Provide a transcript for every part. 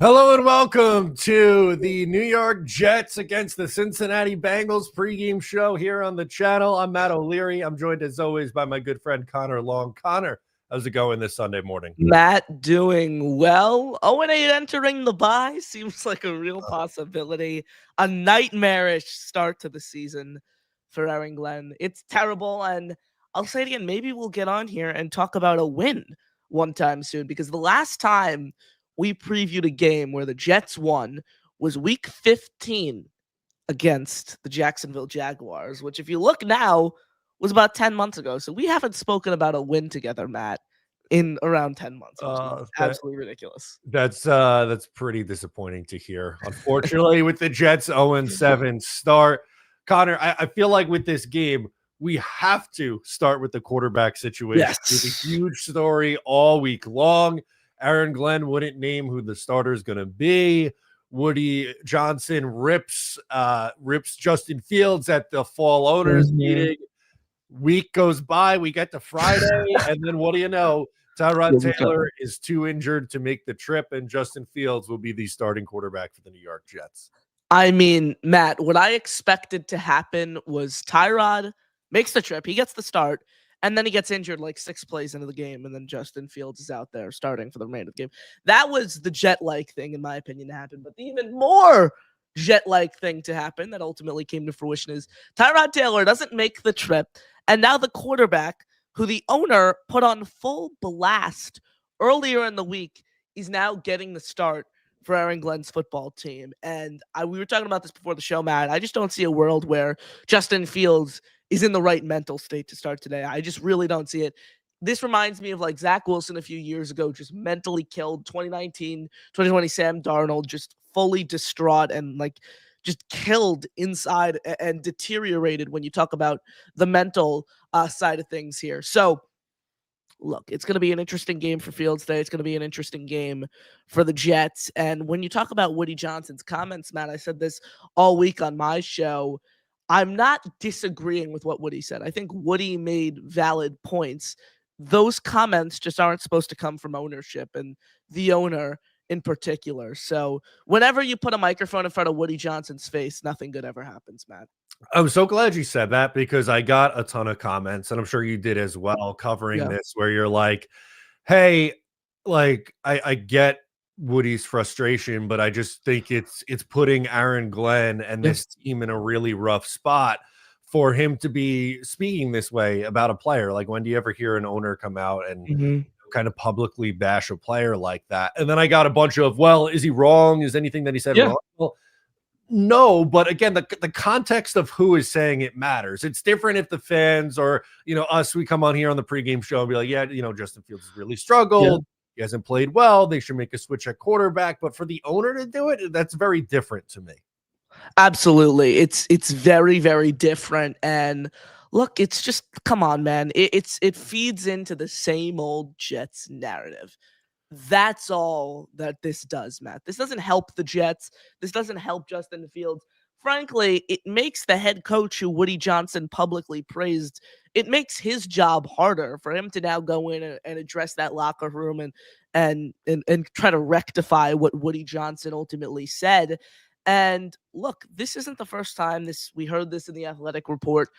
Hello and welcome to the New York Jets against the Cincinnati Bengals pregame show here on the channel. I'm Matt O'Leary. I'm joined as always by my good friend Connor Long. Connor, how's it going this Sunday morning? Matt doing well. 0-8 entering the bye seems like a real possibility. A nightmarish start to the season for Aaron Glenn. It's terrible, and I'll say it again, maybe we'll get on here and talk about a win one time soon, because the last time we previewed a game where the Jets won was week 15 against the Jacksonville Jaguars, which if you look now was about 10 months ago. So we haven't spoken about a win together, Matt, in around 10 months, which is Uh, that absolutely ridiculous. that's pretty disappointing to hear. Unfortunately, with the Jets 0-7 start, Connor, I feel like with this game we have to start with the quarterback situation. Yes. It's a huge story all week long. Aaron Glenn wouldn't name who the starter is going to be. Woody Johnson rips Justin Fields at the fall owners meeting. Week goes by, we get to Friday, and then what do you know? Tyrod Taylor is too injured to make the trip, and Justin Fields will be the starting quarterback for the New York Jets. I mean, Matt, what I expected to happen was Tyrod makes the trip, he gets the start, and then he gets injured like 6 plays into the game, and then Justin Fields is out there starting for the remainder of the game. That was the Jet-like thing, in my opinion, to happen. But the even more Jet-like thing to happen that ultimately came to fruition is Tyrod Taylor doesn't make the trip, and now the quarterback, who the owner put on full blast earlier in the week, is now getting the start for Aaron Glenn's football team. And we were talking about this before the show, Matt. I just don't see a world where Justin Fields is in the right mental state to start today. I just really don't see it. This reminds me of like Zach Wilson a few years ago, just mentally killed. 2019, 2020 Sam Darnold, just fully distraught and like just killed inside and deteriorated when you talk about the mental side of things here. So look, it's going to be an interesting game for Fields today. It's going to be an interesting game for the Jets. And when you talk about Woody Johnson's comments, Matt, I said this all week on my show. I'm not disagreeing with what Woody said. I think Woody made valid points. Those comments just aren't supposed to come from ownership and the owner in particular. So whenever you put a microphone in front of Woody Johnson's face, nothing good ever happens, Matt. I'm so glad you said that because I got a ton of comments, and I'm sure you did as well, covering this, where you're like, hey, like I get Woody's frustration, but I just think it's putting Aaron Glenn and this team in a really rough spot for him to be speaking this way about a player. Like, when do you ever hear an owner come out and kind of publicly bash a player like that? And then I got a bunch of, well, is he wrong? Is anything that he said wrong? Well, no, but again, the context of who is saying it matters. It's different if the fans or, us, we come on here on the pregame show and be like, yeah, Justin Fields has really struggled. He hasn't played well. They should make a switch at quarterback. But for the owner to do it, that's very different to me. Absolutely. It's very, very different. And look, it's just, come on, man. It feeds into the same old Jets narrative. That's all that this does, Matt. This doesn't help the Jets. This doesn't help Justin Fields. Frankly, it makes the head coach, who Woody Johnson publicly praised, it makes his job harder for him to now go in and address that locker room and try to rectify what Woody Johnson ultimately said. And look, this isn't the first time we heard this in the Athletic report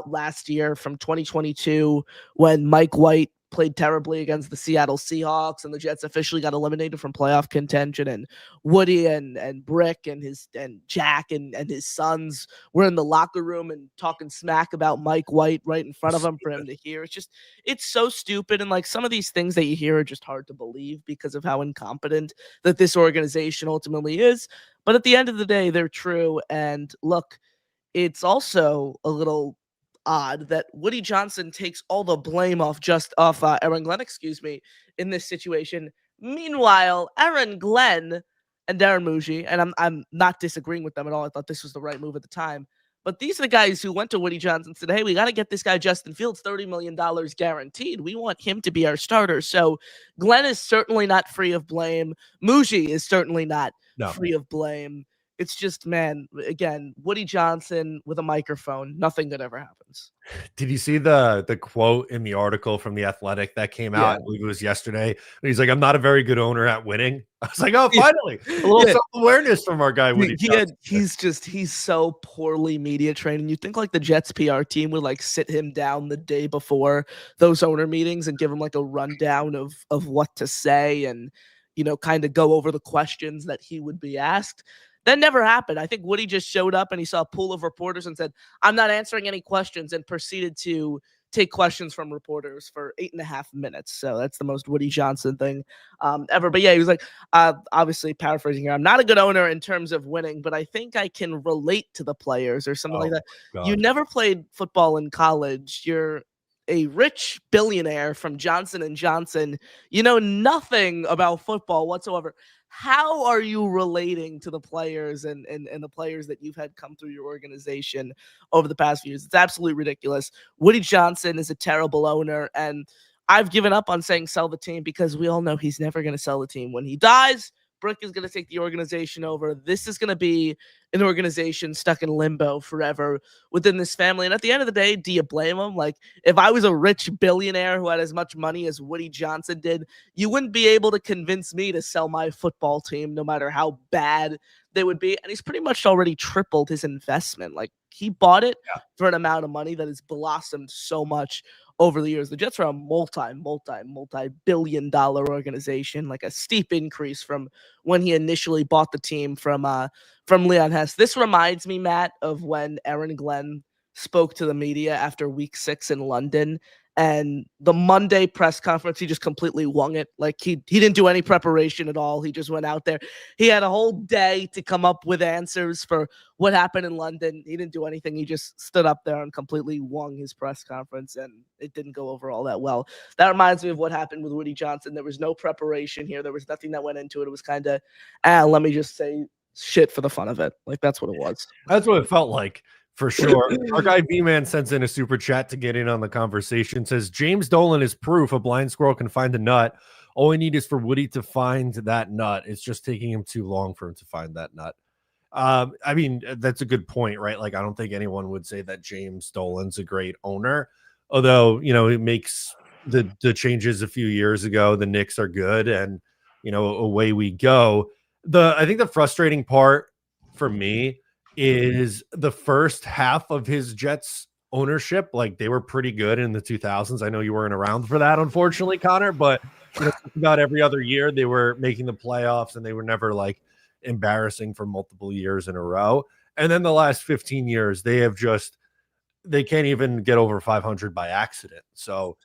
last year from 2022 when Mike White played terribly against the Seattle Seahawks and the Jets officially got eliminated from playoff contention, and Woody and Brick and Jack and his sons were in the locker room and talking smack about Mike White right in front of him for him to hear. It's so stupid. And like, some of these things that you hear are just hard to believe because of how incompetent that this organization ultimately is. But at the end of the day, they're true. And look, it's also a little odd that Woody Johnson takes all the blame off Aaron Glenn, in this situation. Meanwhile, Aaron Glenn and Darren Muji, and I'm not disagreeing with them at all. I thought this was the right move at the time. But these are the guys who went to Woody Johnson and said, hey, we got to get this guy Justin Fields $30 million guaranteed. We want him to be our starter. So Glenn is certainly not free of blame. Muji is certainly not free of blame. It's just, man, again, Woody Johnson with a microphone, nothing good ever happens. Did you see the quote in the article from The Athletic that came out? Yeah. I believe it was yesterday. He's like, "I'm not a very good owner at winning." I was like, "Oh, Yeah. finally, a little Yeah. self-awareness from our guy Woody Johnson." He's so poorly media trained. And you think like the Jets PR team would like sit him down the day before those owner meetings and give him like a rundown of what to say and kind of go over the questions that he would be asked. That never happened. I think Woody just showed up and he saw a pool of reporters and said, "I'm not answering any questions," and proceeded to take questions from reporters for 8.5 minutes. So that's the most Woody Johnson thing ever. But yeah, he was like, obviously paraphrasing here, "I'm not a good owner in terms of winning, but I think I can relate to the players," or something like Oh that. my You god. never played football in college. You're a rich billionaire from Johnson and Johnson. You know nothing about football whatsoever. How are you relating to the players and the players that you've had come through your organization over the past few years? It's absolutely ridiculous. Woody Johnson is a terrible owner, and I've given up on saying sell the team because we all know he's never going to sell the team. When he dies, Brick is going to take the organization over. This is going to be an organization stuck in limbo forever within this family. And at the end of the day, do you blame him? Like, if I was a rich billionaire who had as much money as Woody Johnson did, you wouldn't be able to convince me to sell my football team, no matter how bad they would be. And he's pretty much already tripled his investment. Like, he bought it for an amount of money that has blossomed so much over the years. The Jets are a multi-billion-dollar organization, like a steep increase from when he initially bought the team from Leon Hess. This reminds me, Matt, of when Aaron Glenn spoke to the media after week 6 in London. And the Monday press conference, he just completely wung it. Like he didn't do any preparation at all. He just went out there. He had a whole day to come up with answers for what happened in London. He didn't do anything. He just stood up there and completely wung his press conference, and it didn't go over all that well. That reminds me of what happened with Woody Johnson. There was no preparation here. There was nothing that went into it. It was kind of, let me just say shit for the fun of it. Like, that's what it was. That's what it felt like. For sure. Our guy B-Man sends in a super chat to get in on the conversation. Says, James Dolan is proof a blind squirrel can find a nut. All we need is for Woody to find that nut. It's just taking him too long for him to find that nut. I mean, that's a good point, right? Like, I don't think anyone would say that James Dolan's a great owner, although, it makes the changes a few years ago. The Knicks are good, and, away we go. I think the frustrating part for me is the first half of his Jets ownership. Like, they were pretty good in the 2000s. I know you weren't around for that, unfortunately, Connor, but about every other year they were making the playoffs, and they were never like embarrassing for multiple years in a row. And then the last 15 years, they can't even get over 500 by accident. So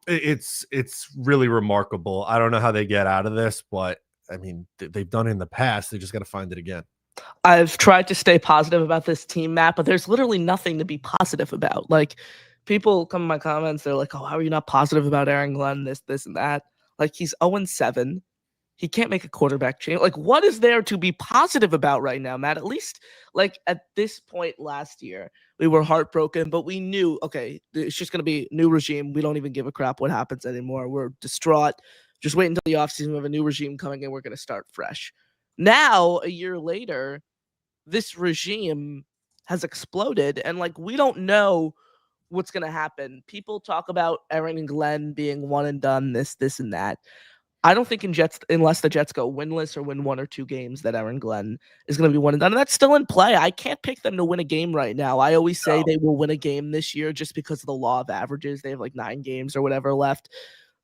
it's really remarkable. I don't know how they get out of this, but I mean, they've done it in the past. They just got to find it again. I've tried to stay positive about this team, Matt, but there's literally nothing to be positive about. Like, people come in my comments, they're like, "Oh, how are you not positive about Aaron Glenn? This, and that." Like, he's 0-7. He can't make a quarterback change. Like, what is there to be positive about right now, Matt? At least, like, at this point last year, we were heartbroken, but we knew, okay, it's just going to be new regime. We don't even give a crap what happens anymore. We're distraught. Just wait until the offseason. We have a new regime coming in. We're going to start fresh. Now, a year later, this regime has exploded, and like, we don't know what's going to happen. People talk about Aaron and Glenn being one and done, this and that. I don't think unless the Jets go winless or win 1 or 2 games, that Aaron Glenn is going to be one and done. And that's still in play. I can't pick them to win a game right now. I always say they will win a game this year just because of the law of averages. They have like 9 games or whatever left.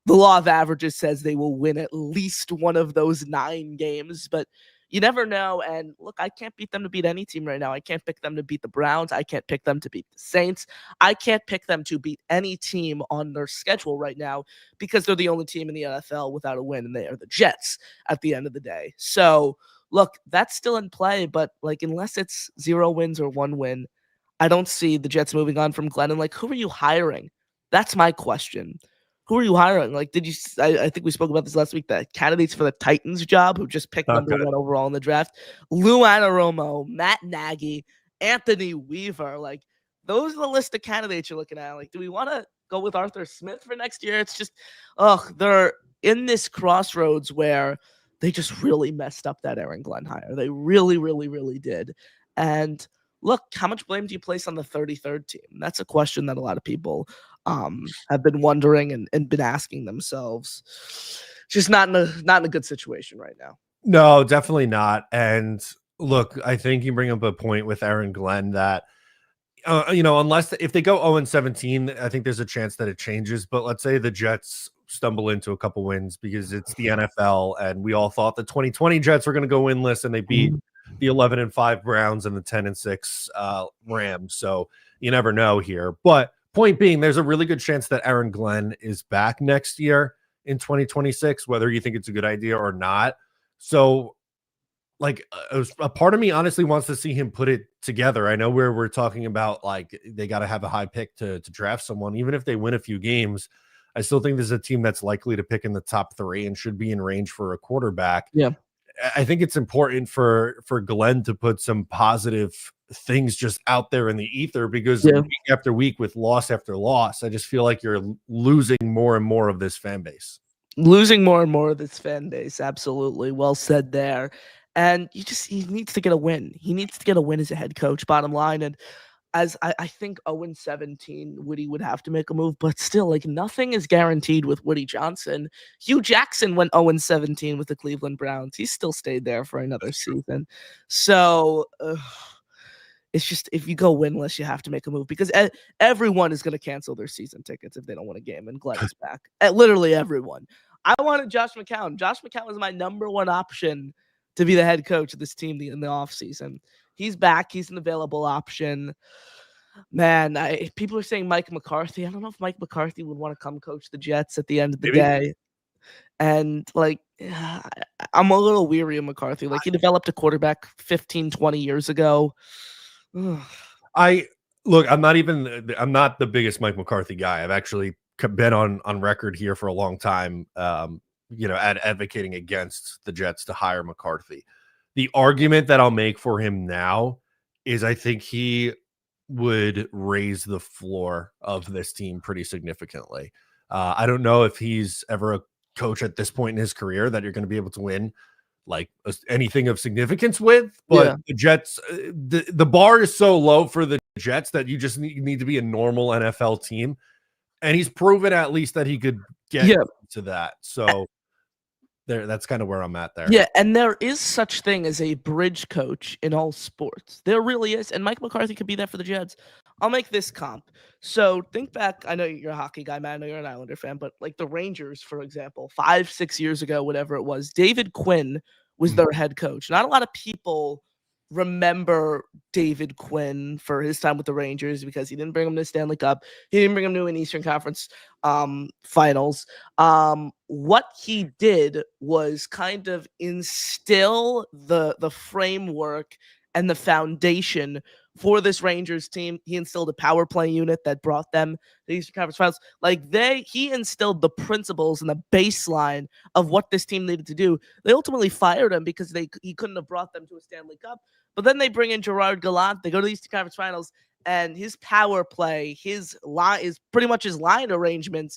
The law of averages says they will win at least one of those 9 games, but you never know. And look, I can't beat them to beat any team right now. I can't pick them to beat the Browns. I can't pick them to beat the Saints. I can't pick them to beat any team on their schedule right now because they're the only team in the NFL without a win, and they are the Jets at the end of the day. So look, that's still in play, but like, unless it's 0 wins or 1 win, I don't see the Jets moving on from Glenn. And like, who are you hiring? That's my question. Who are you hiring? Like, I think we spoke about this last week, the candidates for the Titans job who just picked number 1 overall in the draft. Lou Anarumo, Matt Nagy, Anthony Weaver. Like, those are the list of candidates you're looking at. Like, do we want to go with Arthur Smith for next year? It's just, they're in this crossroads where they just really messed up that Aaron Glenn hire. They really, really, really did. And look, how much blame do you place on the 33rd team? That's a question that a lot of people have been wondering and been asking themselves. Just not in a good situation right now. No, definitely not. And look, I think you bring up a point with Aaron Glenn that unless if they go 0-17, I think there's a chance that it changes. But let's say the Jets stumble into a couple wins because it's the NFL, and we all thought the 2020 Jets were going to go winless, and they beat the 11-5 Browns and the 10-6 Rams. So you never know here. But point being, there's a really good chance that Aaron Glenn is back next year in 2026, whether you think it's a good idea or not. So like a part of me honestly wants to see him put it together. I know we're talking about like they got to have a high pick to draft someone. Even if they win a few games, I still think there's a team that's likely to pick in the top 3 and should be in range for a quarterback. Yeah. I think it's important for Glenn to put some positive things just out there in the ether, because week after week with loss after loss, I just feel like you're losing more and more of this fan base. Losing more and more of this fan base. Absolutely. Well said there. And he needs to get a win. He needs to get a win as a head coach, bottom line. And as I think 0-17, Woody would have to make a move, but still, like, nothing is guaranteed with Woody Johnson. Hugh Jackson went 0-17 with the Cleveland Browns. He still stayed there for another season. So it's just, if you go winless, you have to make a move, because everyone is going to cancel their season tickets if they don't win a game, and Glenn is back. Literally everyone. I wanted Josh McCown. Josh McCown was my number one option to be the head coach of this team in the offseason. He's back. He's an available option. Man, people are saying Mike McCarthy. I don't know if Mike McCarthy would want to come coach the Jets at the end of the day. And, like, I'm a little weary of McCarthy. Like, he developed a quarterback 15, 20 years ago. I'm not the biggest Mike McCarthy guy. I've actually been on record here for a long time, advocating against the Jets to hire McCarthy. The argument that I'll make for him now is I think he would raise the floor of this team pretty significantly. I don't know if he's ever a coach at this point in his career that you're going to be able to win like anything of significance with, but the Jets, the bar is so low for the Jets that you just need to be a normal NFL team. And he's proven at least that he could get to that. So that's kind of where I'm at there. Yeah, and there is such thing as a bridge coach in all sports. There really is. And Mike McCarthy could be that for the Jets. I'll make this comp. So think back. I know you're a hockey guy, man. I know you're an Islander fan, but like the Rangers, for example, 5-6 years ago, whatever it was, David Quinn was their head coach. Not a lot of people remember David Quinn for his time with the Rangers because he didn't bring them to the Stanley Cup. He didn't bring them to an Eastern Conference finals. What he did was kind of instill the framework and the foundation for this Rangers team. He instilled a power play unit that brought them to the Eastern Conference Finals. Like he instilled the principles and the baseline of what this team needed to do. They ultimately fired him because he couldn't have brought them to a Stanley Cup. But then they bring in Gerard Gallant. They go to the Eastern Conference Finals, and his power play, his line, is pretty much his line arrangements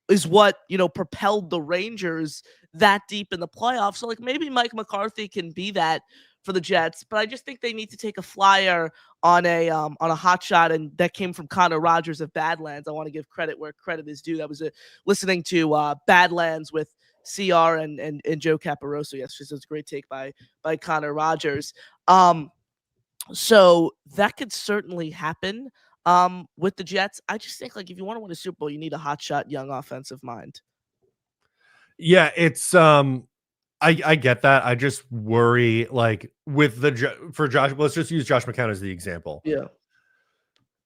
is what, propelled the Rangers that deep in the playoffs. So like maybe Mike McCarthy can be that for the Jets, but I just think they need to take a flyer on a hot shot, and that came from Connor Rogers of Badlands. I want to give credit where credit is due. That was listening to Badlands with CR and Joe Caporoso. Yes, this was a great take by Connor Rogers. So that could certainly happen with the Jets. I just think, like, if you want to win a Super Bowl, you need a hotshot young offensive mind. Yeah, it's I get that. I just worry, like, for Josh. Let's just use Josh McCown as the example. Yeah.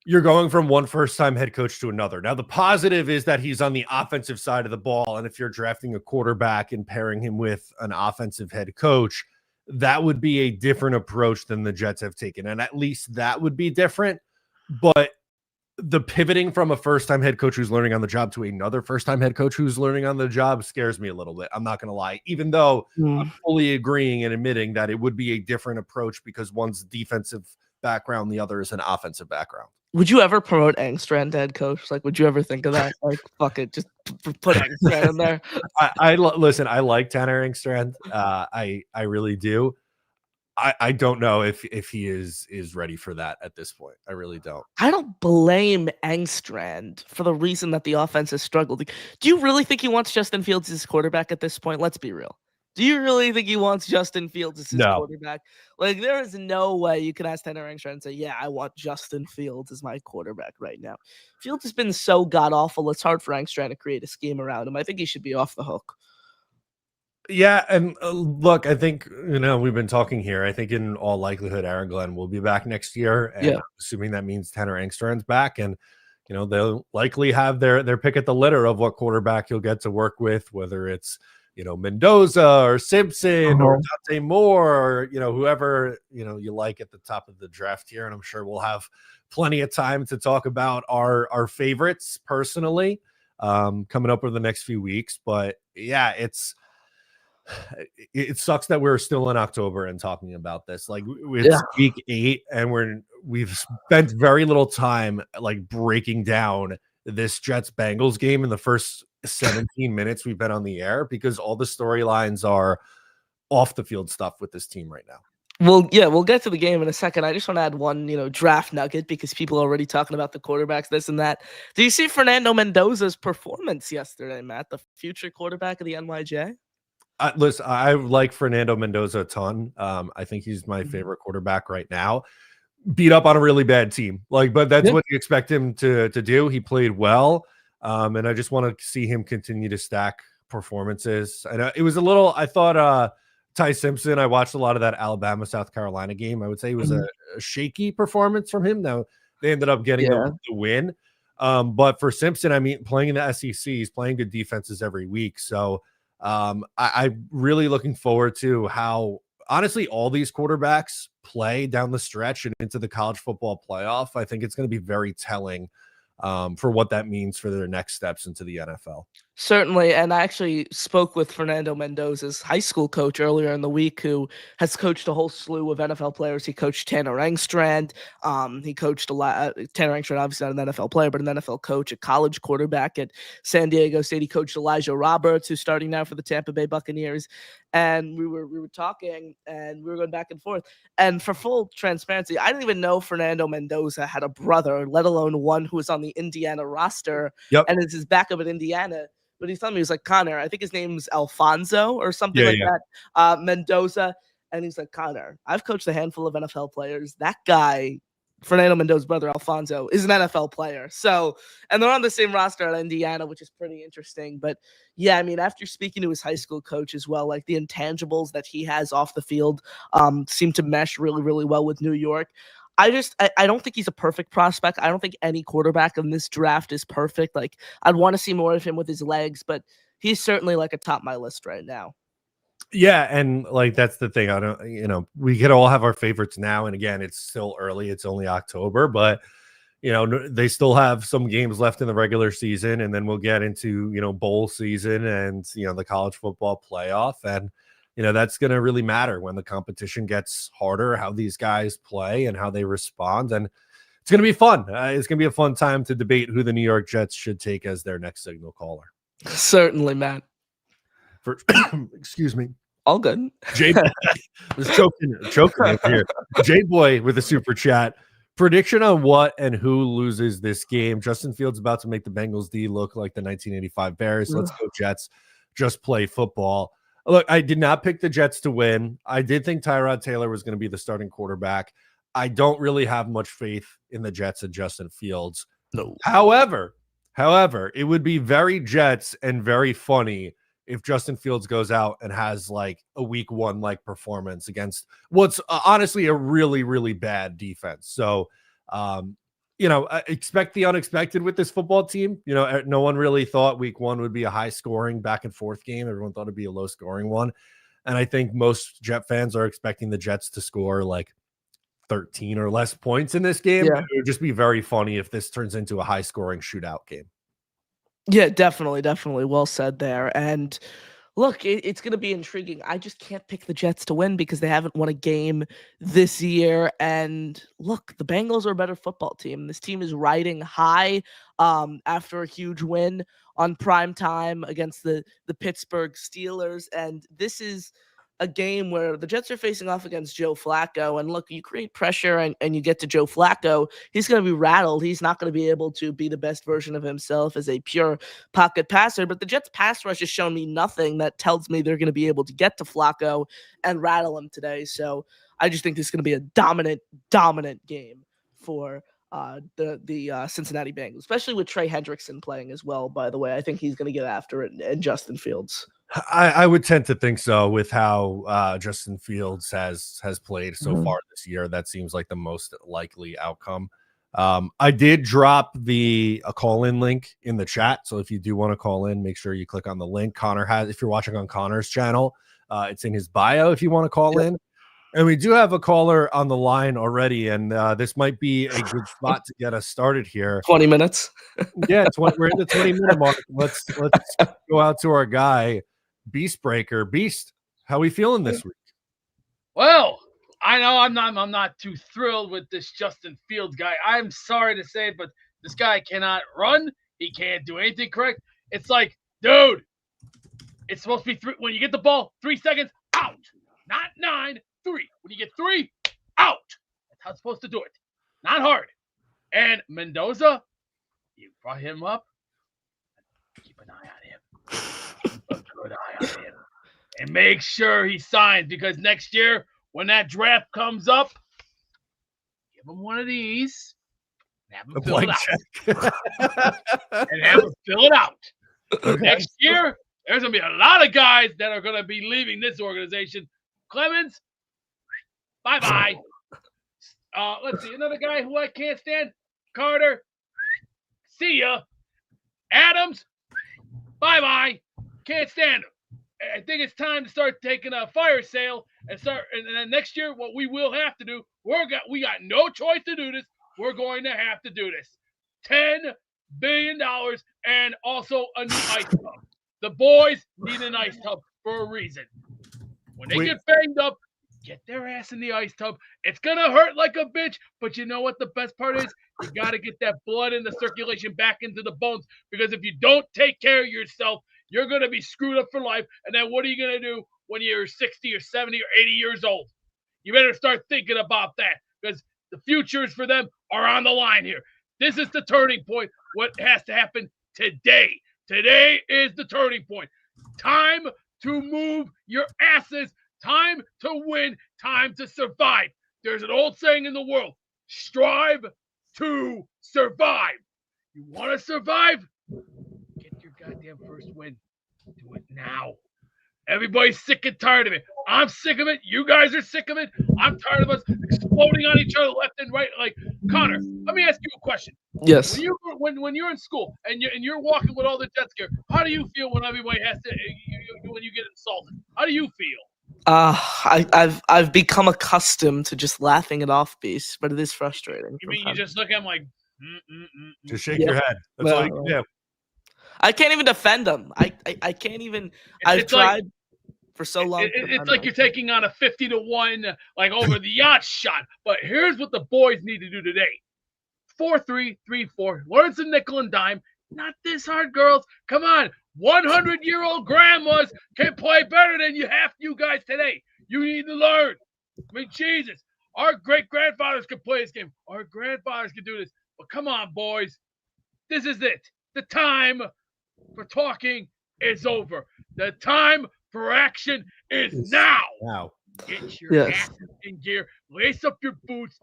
You're going from one first-time head coach to another. Now, the positive is that he's on the offensive side of the ball, and if you're drafting a quarterback and pairing him with an offensive head coach, that would be a different approach than the Jets have taken, and at least that would be different. But the pivoting from a first-time head coach who's learning on the job to another first-time head coach who's learning on the job scares me a little bit. I'm not going to lie, even though I'm fully agreeing and admitting that it would be a different approach because one's defensive background, the other is an offensive background. Would you ever promote Engstrand to head coach? Like, would you ever think of that? Like, fuck it, just put Engstrand in there. Listen, I like Tanner Engstrand. I really do. I don't know if he is ready for that at this point. I really don't. I don't blame Engstrand for the reason that the offense has struggled. Do you really think he wants Justin Fields as quarterback at this point? Let's be real. Do you really think he wants Justin Fields as his quarterback? Like, there is no way you can ask Tanner Engstrand and say, yeah, I want Justin Fields as my quarterback right now. Fields has been so god-awful, it's hard for Engstrand to create a scheme around him. I think he should be off the hook. Yeah, and look, I think, we've been talking here. I think in all likelihood, Aaron Glenn will be back next year, and I'm assuming that means Tanner Engstrand's back, and they'll likely have their pick at the litter of what quarterback you'll get to work with, whether it's Mendoza or Simpson or Dante Moore or whoever you like at the top of the draft here. And I'm sure we'll have plenty of time to talk about our favorites personally coming up over the next few weeks. But yeah, it sucks that we're still in October and talking about this. Like, it's week 8 and we've spent very little time like breaking down this Jets Bengals game in the first 17 minutes we've been on the air, because all the storylines are off the field stuff with this team right now. Well, yeah, we'll get to the game in a second. I just want to add one, draft nugget, because people are already talking about the quarterbacks, this and that. Do you see Fernando Mendoza's performance yesterday, Matt, the future quarterback of the NYJ? Listen, I like Fernando Mendoza a ton. I think he's my favorite quarterback right now. Beat up on a really bad team, but that's what you expect him to do. He played well, and I just want to see him continue to stack performances. And it was I thought Ty Simpson, I watched a lot of that Alabama South Carolina game. I would say it was a shaky performance from him. Now they ended up getting the win, but for Simpson, I mean, playing in the SEC, he's playing good defenses every week. So I'm really looking forward to how, honestly, all these quarterbacks play down the stretch and into the college football playoff. I think it's going to be very telling for what that means for their next steps into the NFL. Certainly, and I actually spoke with Fernando Mendoza's high school coach earlier in the week, who has coached a whole slew of NFL players. He coached Tanner Engstrand. He coached a lot. Tanner Engstrand, obviously not an NFL player, but an NFL coach, a college quarterback at San Diego State. He coached Elijah Roberts, who's starting now for the Tampa Bay Buccaneers. And we were talking, and we were going back and forth. And for full transparency, I didn't even know Fernando Mendoza had a brother, let alone one who was on the Indiana roster and is his backup at Indiana. But he's telling me, he was like, Connor, I think his name's Alfonso or something that, Mendoza. And he's like, Connor, I've coached a handful of NFL players. That guy, Fernando Mendoza's brother, Alfonso, is an NFL player. So, and they're on the same roster at Indiana, which is pretty interesting. But yeah, I mean, after speaking to his high school coach as well, like the intangibles that he has off the field seem to mesh really, really well with New York. I don't think he's a perfect prospect. I don't think any quarterback in this draft is perfect. Like, I'd want to see more of him with his legs, but he's certainly like atop my list right now. Yeah, and that's the thing. I don't, we could all have our favorites now, and again, it's still early. It's only October, but they still have some games left in the regular season, and then we'll get into bowl season and the college football playoff, and that's going to really matter when the competition gets harder, how these guys play and how they respond. And it's going to be fun. It's going to be a fun time to debate who the New York Jets should take as their next signal caller. Certainly, Matt. Excuse me. All good. Jay was choking over here. Jay Boy with a super chat. Prediction on what and who loses this game. Justin Fields about to make the Bengals D look like the 1985 Bears. Let's go Jets. Just play football. Look, I did not pick the Jets to win. I did think Tyrod Taylor was going to be the starting quarterback. I don't really have much faith in the Jets and Justin Fields. No. However, it would be very Jets and very funny if Justin Fields goes out and has like a week 1 like performance against what's honestly a really, really bad defense. So, expect the unexpected with this football team. No one really thought week 1 would be a high scoring back and forth game. Everyone thought it'd be a low scoring one. And I think most Jet fans are expecting the Jets to score like 13 or less points in this game. Yeah. It would just be very funny if this turns into a high scoring shootout game. Yeah, definitely. Well said there. And Look, it's going to be intriguing. I just can't pick the Jets to win because they haven't won a game this year. And look, the Bengals are a better football team. This team is riding high after a huge win on prime time against the Pittsburgh Steelers. And this is a game where the Jets are facing off against Joe Flacco. And look, you create pressure and you get to Joe Flacco, he's going to be rattled. He's not going to be able to be the best version of himself as a pure pocket passer. But the Jets pass rush has shown me nothing that tells me they're going to be able to get to Flacco and rattle him today. So I just think this is going to be a dominant game for the Cincinnati Bengals, especially with Trey Hendrickson playing as well. By the way, I think he's going to get after it, and Justin Fields. I would tend to think so with how Justin Fields has played so far this year. That seems like the most likely outcome. I did drop a call-in link in the chat, so if you do want to call in, make sure you click on the link. Connor has, if you're watching on Connor's channel, it's in his bio if you want to call in. And we do have a caller on the line already, and this might be a good spot to get us started here. 20 minutes. Yeah, we're in the 20-minute mark. Let's go out to our guy, Beast Breaker. Beast, how we feeling this week? Well, I know I'm not too thrilled with this Justin Fields guy. I'm sorry to say it, but this guy cannot run. He can't do anything correct. It's like, dude, it's supposed to be 3. When you get the ball, 3 seconds, out. Not 9, 3. When you get 3, out. That's how it's supposed to do it. Not hard. And Mendoza, you brought him up. Keep an eye on him. Keep a good eye on him. And make sure he signs, because next year, when that draft comes up, give him one of these and have him fill it out. And have him fill it out. Okay. Next year, there's going to be a lot of guys that are going to be leaving this organization. Clemens, bye-bye. Let's see, another guy who I can't stand, Carter, see ya. Adams, bye-bye. Can't stand him. I think it's time to start taking a fire sale and then next year, what we will have to do, we got no choice to do this. We're going to have to do this. $10 billion and also a new ice tub. The boys need an ice tub for a reason. When they get banged up, get their ass in the ice tub. It's going to hurt like a bitch, but you know what the best part is? You got to get that blood and the circulation back into the bones, because if you don't take care of yourself, you're going to be screwed up for life. And then what are you going to do when you're 60 or 70 or 80 years old? You better start thinking about that, because the futures for them are on the line here. This is the turning point. What has to happen today? Today is the turning point. Time to move your asses. Time to win. Time to survive. There's an old saying in the world: strive to survive. You want to survive? Get your goddamn first win. Do it now. Everybody's sick and tired of it. I'm sick of it. You guys are sick of it. I'm tired of us exploding on each other left and right. Like, Connor, let me ask you a question. Yes. When you're in school and you're walking with all the Jets gear, how do you feel when everybody has to when you get insulted? How do you feel? I've become accustomed to just laughing it off, Beast, but it is frustrating. You mean you just look at him like, just shake your head. That's all you can do. I can't even defend them. I can't even. I've tried for so long. It's like you're taking on a 50-1, like over the yacht shot. But here's what the boys need to do today: 4-3, 3-4. Learn some nickel and dime. Not this hard, girls. Come on. 100-year-old grandmas can play better than you guys today. You need to learn. I mean, Jesus. Our great-grandfathers could play this game. Our grandfathers could do this. But come on, boys. This is it. The time for talking is over. The time for action is now. Get your ass in gear. Lace up your boots.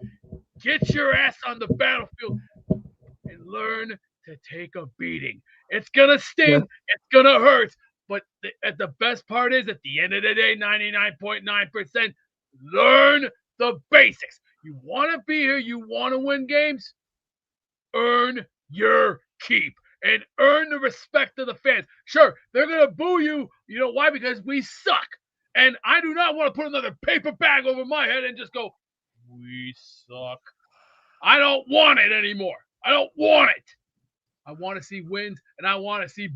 Get your ass on the battlefield and learn to take a beating. It's going to sting. It's going to hurt. But the best part is, at the end of the day, 99.9%, learn the basics. You want to be here. You want to win games. Earn your keep and earn the respect of the fans. Sure, they're going to boo you. You know why? Because we suck. And I do not want to put another paper bag over my head and just go, we suck. I don't want it anymore. I don't want it. I want to see wins, and I want to see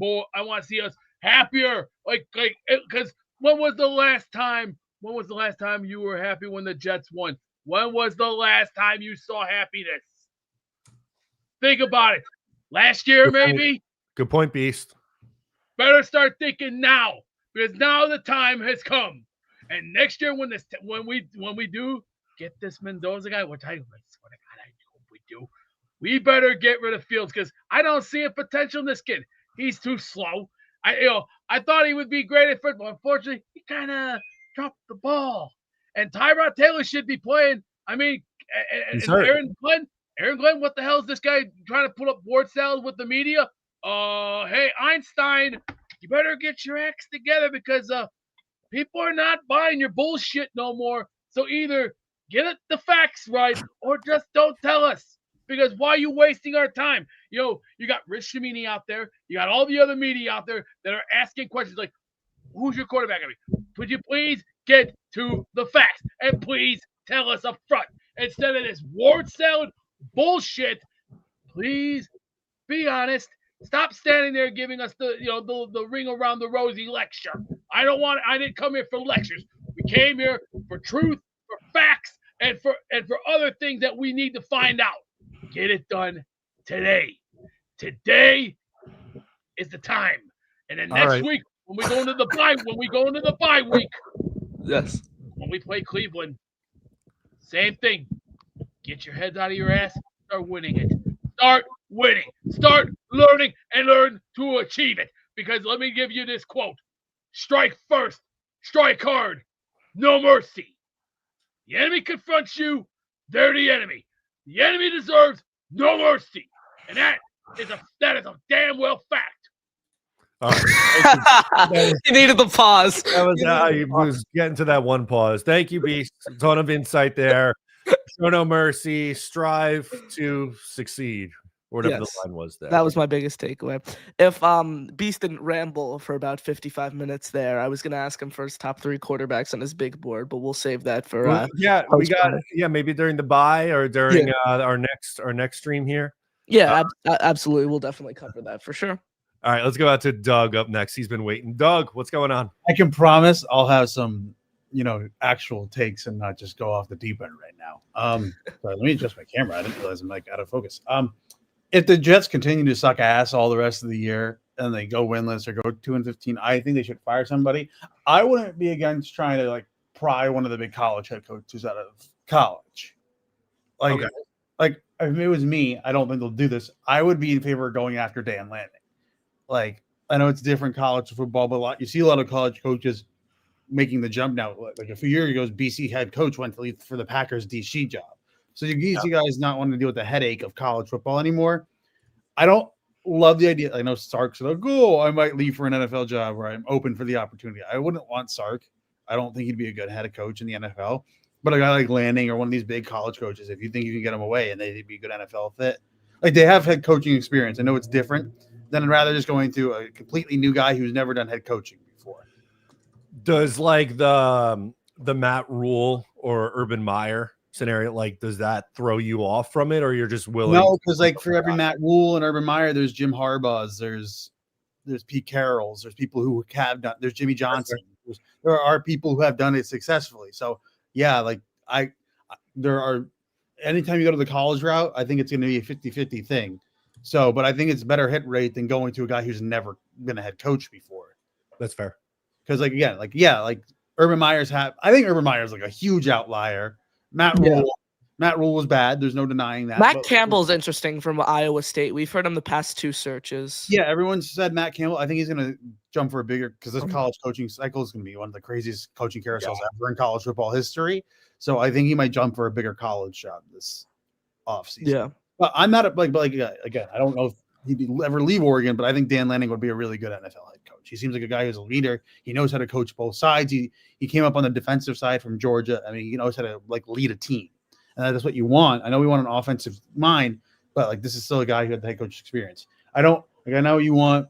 us happier? Because when was the last time? When was the last time you were happy when the Jets won? When was the last time you saw happiness? Think about it. Last year, maybe? Good point, Beast. Better start thinking now, because now the time has come. And next year, when we do get this Mendoza guy, which I swear to God, I hope we do, we better get rid of Fields, because I don't see a potential in this kid. He's too slow. I thought he would be great at football. Unfortunately, he kind of dropped the ball. And Tyrod Taylor should be playing. I mean, and Aaron Glenn, what the hell is this guy trying to put up word salad with the media? Hey, Einstein, you better get your acts together, because people are not buying your bullshit no more. So either get the facts right or just don't tell us. Because why are you wasting our time? You got Rich Shamini out there. You got all the other media out there that are asking questions like, who's your quarterback going to be? Would you please get to the facts? And please tell us up front. Instead of this word salad bullshit, please be honest. Stop standing there giving us the ring around the rosy lecture. I didn't come here for lectures. We came here for truth, for facts, and for other things that we need to find out. Get it done today. Today is the time. And then next week, when we go into the bye week, yes, when we play Cleveland, same thing. Get your heads out of your ass. Start winning it. Start winning. Start learning and learn to achieve it. Because let me give you this quote. Strike first. Strike hard. No mercy. The enemy confronts you. They're the enemy. The enemy deserves no mercy. And that is a damn well fact. You needed the pause. I was getting to that one pause. Thank you, Beast. A ton of insight there. Show no mercy. Strive to succeed. Whatever the line was there. That was my biggest takeaway. If Beast didn't ramble for about 55 minutes there, I was gonna ask him for his top 3 quarterbacks on his big board, but we'll save that for maybe during the bye or during our next stream here. Yeah, absolutely. We'll definitely cover that for sure. All right, let's go out to Doug up next. He's been waiting. Doug, what's going on? I can promise I'll have some, actual takes and not just go off the deep end right now. Let me adjust my camera. I didn't realize I'm out of focus. If the Jets continue to suck ass all the rest of the year and they go winless or go 2-15, I think they should fire somebody. I wouldn't be against trying to pry one of the big college head coaches out of college. If it was me, I don't think they'll do this. I would be in favor of going after Dan Lanning. I know it's different college football, but you see a lot of college coaches making the jump now. Like a few years ago, BC head coach went to leave for the Packers DC job. So you guys not wanting to deal with the headache of college football anymore. I don't love the idea. I know Sark's like, I might leave for an NFL job where I'm open for the opportunity. I wouldn't want Sark. I don't think he'd be a good head coach in the NFL. But a guy like Lanning or one of these big college coaches, if you think you can get them away and they'd be a good NFL fit, they have head coaching experience. I know it's different than rather just going to a completely new guy who's never done head coaching before. Does the Matt Rule or Urban Meyer scenario, does that throw you off from it, or you're just willing? No, because for every Matt Rule and Urban Meyer, there's Jim Harbaugh's, there's Pete Carroll's, there's people who have done, there's Jimmy Johnson. There are people who have done it successfully. So there are, anytime you go to the college route, I think it's going to be a 50-50 thing. So, but I think it's better hit rate than going to a guy who's never been a head coach before. That's fair. Because Urban Meyer's I think Urban Meyer's a huge outlier. Matt Rule was bad. There's no denying that. Matt Campbell's interesting from Iowa State. We've heard him the past 2 searches. Yeah, everyone said Matt Campbell. I think he's going to jump for a bigger, because this college coaching cycle is going to be one of the craziest coaching carousels ever in college football history. So I think he might jump for a bigger college job this offseason. Yeah. But I'm not again, I don't know if he'd ever leave Oregon, but I think Dan Lanning would be a really good NFL head coach. He seems like a guy who's a leader. He knows how to coach both sides. He came up on the defensive side from Georgia. I mean, he knows how to lead a team. And that's what you want. I know we want an offensive mind, but this is still a guy who had the head coach experience. I know you want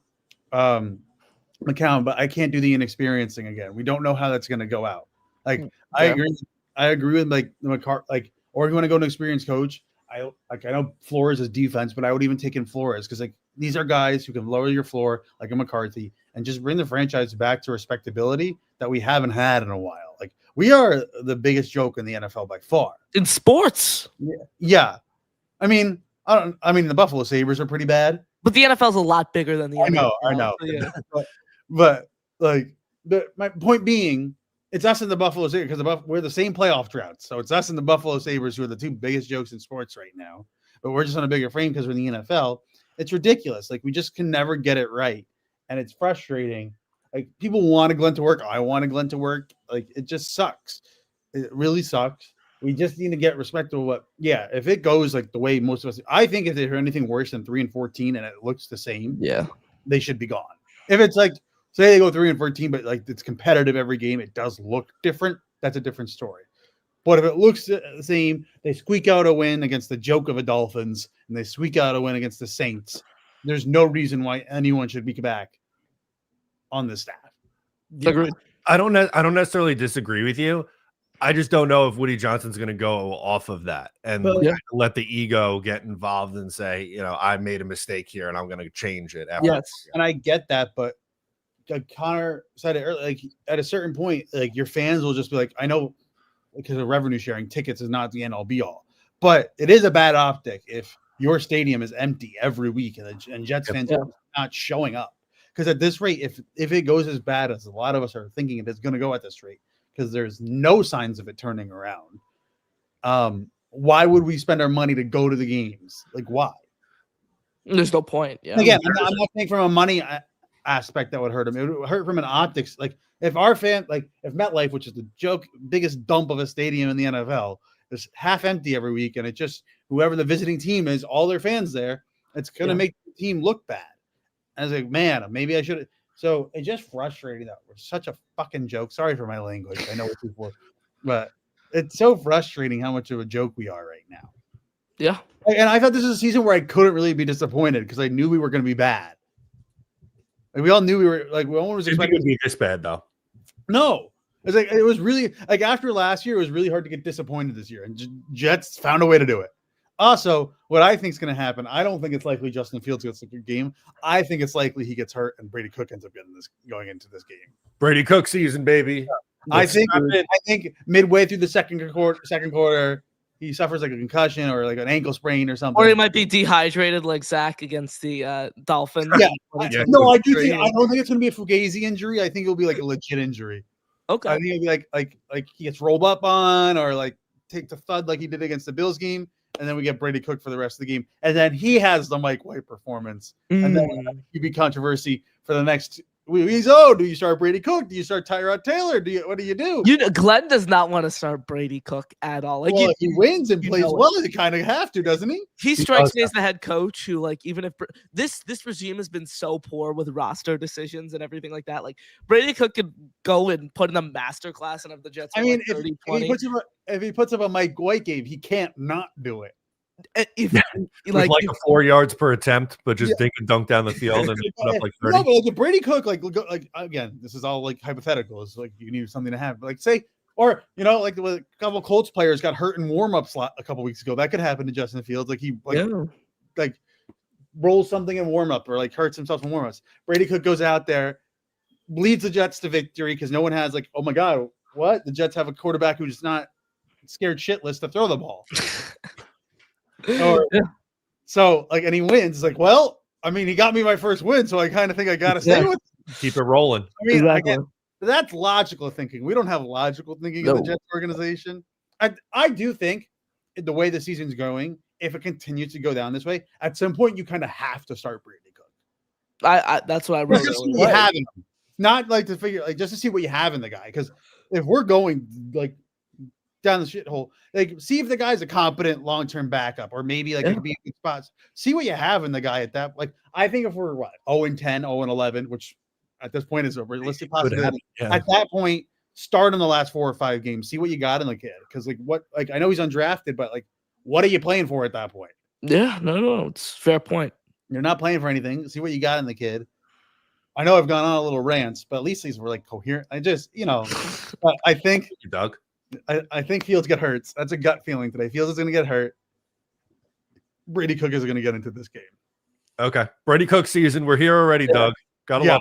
McCown, but I can't do the inexperience thing again. We don't know how that's going to go out. I agree with the McCart, or if you want to go to an experienced coach, I know Flores is defense, but I would even take in Flores because these are guys who can lower your floor like a McCarthy and just bring the franchise back to respectability that we haven't had in a while. Like, we are the biggest joke in the NFL by far. In sports. Yeah. I mean, the Buffalo Sabres are pretty bad. But the NFL is a lot bigger than the NFL. I know. So, yeah. but like, my point being, it's us and the Buffalo Sabres because we're the same playoff drought. So it's us and the Buffalo Sabres who are the two biggest jokes in sports right now. But we're just on a bigger frame because we're in the NFL. It's ridiculous. Like, we just can never get it right. And it's frustrating. Like, people want Glenn to work. I want Glenn to work. Like, it just sucks. It really sucks. We just need to get respect to if it goes like the way most of us, I think if they're anything worse than 3-14 and it looks the same, they should be gone. If it's like, say they go 3-14, but like it's competitive every game, it does look different, that's a different story. But if it looks the same, they squeak out a win against the joke of a Dolphins, and they squeak out a win against the Saints, there's no reason why anyone should be back on the staff. Agreed. I don't necessarily disagree with you. I just don't know if Woody Johnson's going to go off of that and let the ego get involved and say, I made a mistake here and I'm going to change it. And I get that, but like Connor said it earlier, like at a certain point, like your fans will just be like, I know because of revenue sharing, tickets is not the end all be all, but it is a bad optic if your stadium is empty every week and Jets fans are not showing up. Because at this rate, if it goes as bad as a lot of us are thinking it's going to go at this rate, because there's no signs of it turning around, why would we spend our money to go to the games? Like, why? There's no point. Yeah. Again, I'm not saying from a money aspect that would hurt him. It would hurt from an optics. Like, if MetLife, which is the biggest dump of a stadium in the NFL, is half empty every week, and it just whoever the visiting team is, all their fans there, it's going to make the team look bad. I was like, man, maybe I should. So it's just frustrating that we're such a fucking joke. Sorry for my language. I know what people, but it's so frustrating how much of a joke we are right now. Yeah. And I thought this was a season where I couldn't really be disappointed because I knew we were going to be bad. Like, we all knew we were like, no one was expecting it to be this bad though. No, it was really like after last year, it was really hard to get disappointed this year, and Jets found a way to do it. Also, what I think is going to happen, I don't think it's likely Justin Fields gets a good game. I think it's likely he gets hurt and Brady Cook ends up going into this game. Brady Cook season, baby. I think midway through the second quarter, he suffers like a concussion or like an ankle sprain or something. Or he might be dehydrated like Zach against the Dolphins. Yeah. No, I don't think it's going to be a fugazi injury. I think it'll be like a legit injury. Okay. I think it'll be like he gets rolled up on or like take the thud like he did against the Bills game. And then we get Brady Cook for the rest of the game. And then he has the Mike White performance. And then you be controversy for the next weeks. Do you start Brady Cook? Do you start Tyrod Taylor? What do you do? Glenn does not want to start Brady Cook at all. Like, if he wins and plays well, he kind of have to, doesn't he? He strikes me as the head coach who, like, even if this regime has been so poor with roster decisions and everything like that, like Brady Cook could go and put in a masterclass and have the Jets. I mean, if he puts up a Mike White game, he can't not do it. Like 4 yards per attempt, but just dink and dunk down the field and put up like 30. No, but like Brady Cook, like again, this is all like hypothetical. It's like you need something to have, like say, or like a couple of Colts players got hurt in warm-up slot a couple weeks ago. That could happen to Justin Fields. Like he like rolls something in warm-up or like hurts himself in warm-ups. Brady Cook goes out there, leads the Jets to victory because no one has like, oh my god, what? The Jets have a quarterback who's not scared shitless to throw the ball. So like, and he wins. It's like, well, I mean, he got me my first win, so I kind of think I gotta stay with him. Keep it rolling. I mean, again, that's logical thinking. We don't have logical thinking in the Jets organization. I do think the way the season's going, if it continues to go down this way, at some point you kind of have to start Brady Cook. That's what I wrote. Just you have in him. Not like to figure, like just to see what you have in the guy. Because if we're going like down the shithole, like see if the guy's a competent long-term backup, or maybe like it could be in good spots. See what you have in the guy at that. Like I think if we're 0-10, 0-11, which at this point is a realistic possibility. At that point, start in the last 4 or 5 games. See what you got in the kid. Because I know he's undrafted, but like, what are you playing for at that point? Yeah, no, it's a fair point. You're not playing for anything. See what you got in the kid. I know I've gone on a little rants, but at least these were like coherent. I just, I think Doug. I think Fields get hurt. That's a gut feeling today. Fields is going to get hurt. Brady Cook is going to get into this game. Okay. Brady Cook season. We're here already, Doug. Gotta love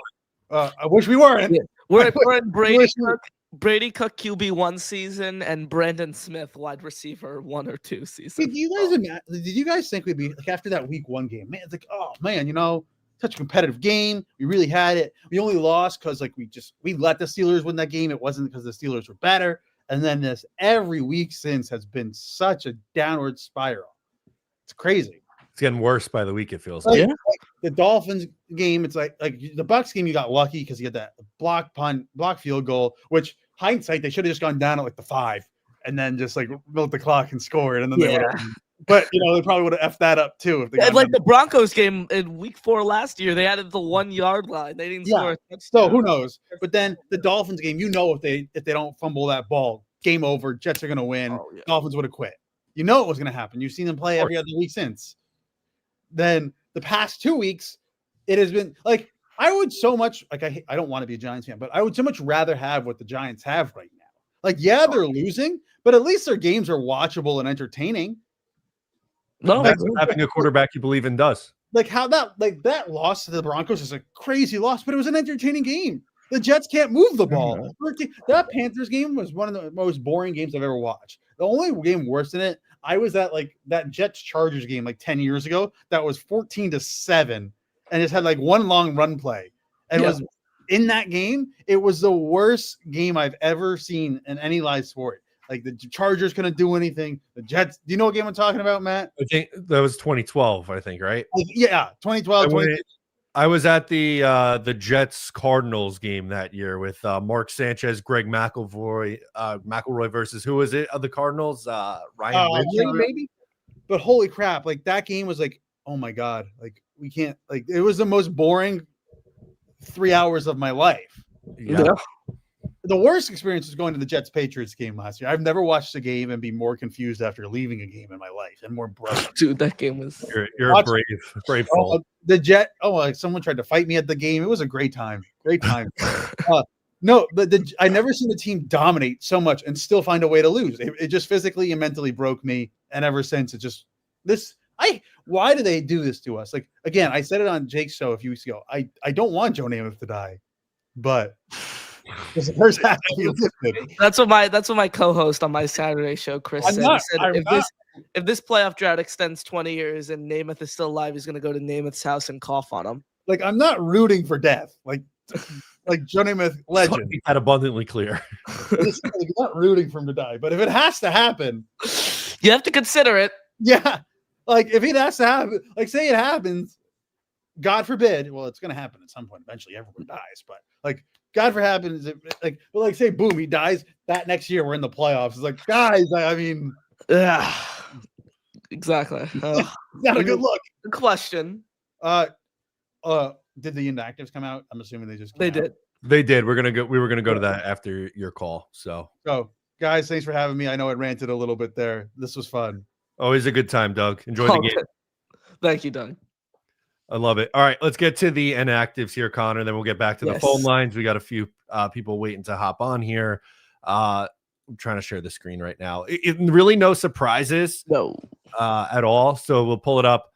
I wish we weren't. Yeah. We're in wish we- Brady Cook QB 1 season and Brandon Smith wide receiver 1 or 2 season. Did you guys think we'd be like after that week 1 game? Man, it's like, oh man, such a competitive game. We really had it. We only lost because like we let the Steelers win that game. It wasn't because the Steelers were better. And then this every week since has been such a downward spiral. It's crazy. It's getting worse by the week, it feels like. like. Like the Dolphins game, it's like the Bucs game, you got lucky because you had that block field goal, which hindsight, they should have just gone down at like the 5 and then just like built the clock and scored. And then they would have, but they probably would have effed that up too. If they like the Broncos game in week 4 last year, they added the 1 yard line. They didn't score a touchdown. So who knows? But then the Dolphins game, if they don't fumble that ball, game over. Jets are going to win. Oh, yeah. Dolphins would have quit. It was going to happen. You've seen them play every other week since. Then the past 2 weeks, it has been like I would so much like I don't want to be a Giants fan, but I would so much rather have what the Giants have right now. Like, yeah, they're losing, but at least their games are watchable and entertaining. No, that's what having a quarterback you believe in does. Like how that loss to the Broncos is a crazy loss, but it was an entertaining game. The Jets can't move the ball. That Panthers game was one of the most boring games I've ever watched. The only game worse than it, I was at like that Jets Chargers game like 10 years ago. That was 14-7, and just had like one long run play. And it was in that game. It was the worst game I've ever seen in any live sport. Like the Chargers couldn't do anything. The Jets. Do you know what game I'm talking about, Matt? I think that was 2012. I think, right? Yeah, 2012. I was at the Jets Cardinals game that year with Mark Sanchez, Greg McElroy versus who was it of the Cardinals? Ryan Ridley, maybe. But holy crap! Like that game was like, oh my god! Like we can't. Like it was the most boring 3 hours of my life. Yeah. The worst experience was going to the Jets Patriots game last year. I've never watched a game and be more confused after leaving a game in my life and more broken. Dude, that game was. You're a brave soul. The Jet. Like someone tried to fight me at the game. It was a great time. Great time. No, but I never seen the team dominate so much and still find a way to lose. It just physically and mentally broke me. And ever since, it just why do they do this to us? Like again, I said it on Jake's show a few weeks ago. I don't want Joe Namath to die, but. The first half that's what my co-host on my Saturday show, Chris, said. He said if this playoff drought extends 20 years and Namath is still alive, he's going to go to Namath's house and cough on him. Like I'm not rooting for death. Like Joe Namath, legend. Make that abundantly clear. I'm not rooting for him to die, but if it has to happen, you have to consider it. Yeah, like if it has to happen, like say it happens, God forbid. Well, it's going to happen at some point. Eventually, everyone dies, but like. God for happens, like say, boom, he dies. That next year, we're in the playoffs. It's like, guys, I mean, exactly. Not a good look. Good question. Did the Inactives come out? I'm assuming they just did. They did. We were gonna go to that after your call. So, guys, thanks for having me. I know I ranted a little bit there. This was fun. Always a good time, Doug. Enjoy the game. Thank you, Doug. I love it. All right, let's get to the inactives here, Connor. Then we'll get back to the phone lines. We got a few people waiting to hop on here. I'm trying to share the screen right now. Really no surprises at all. So we'll pull it up.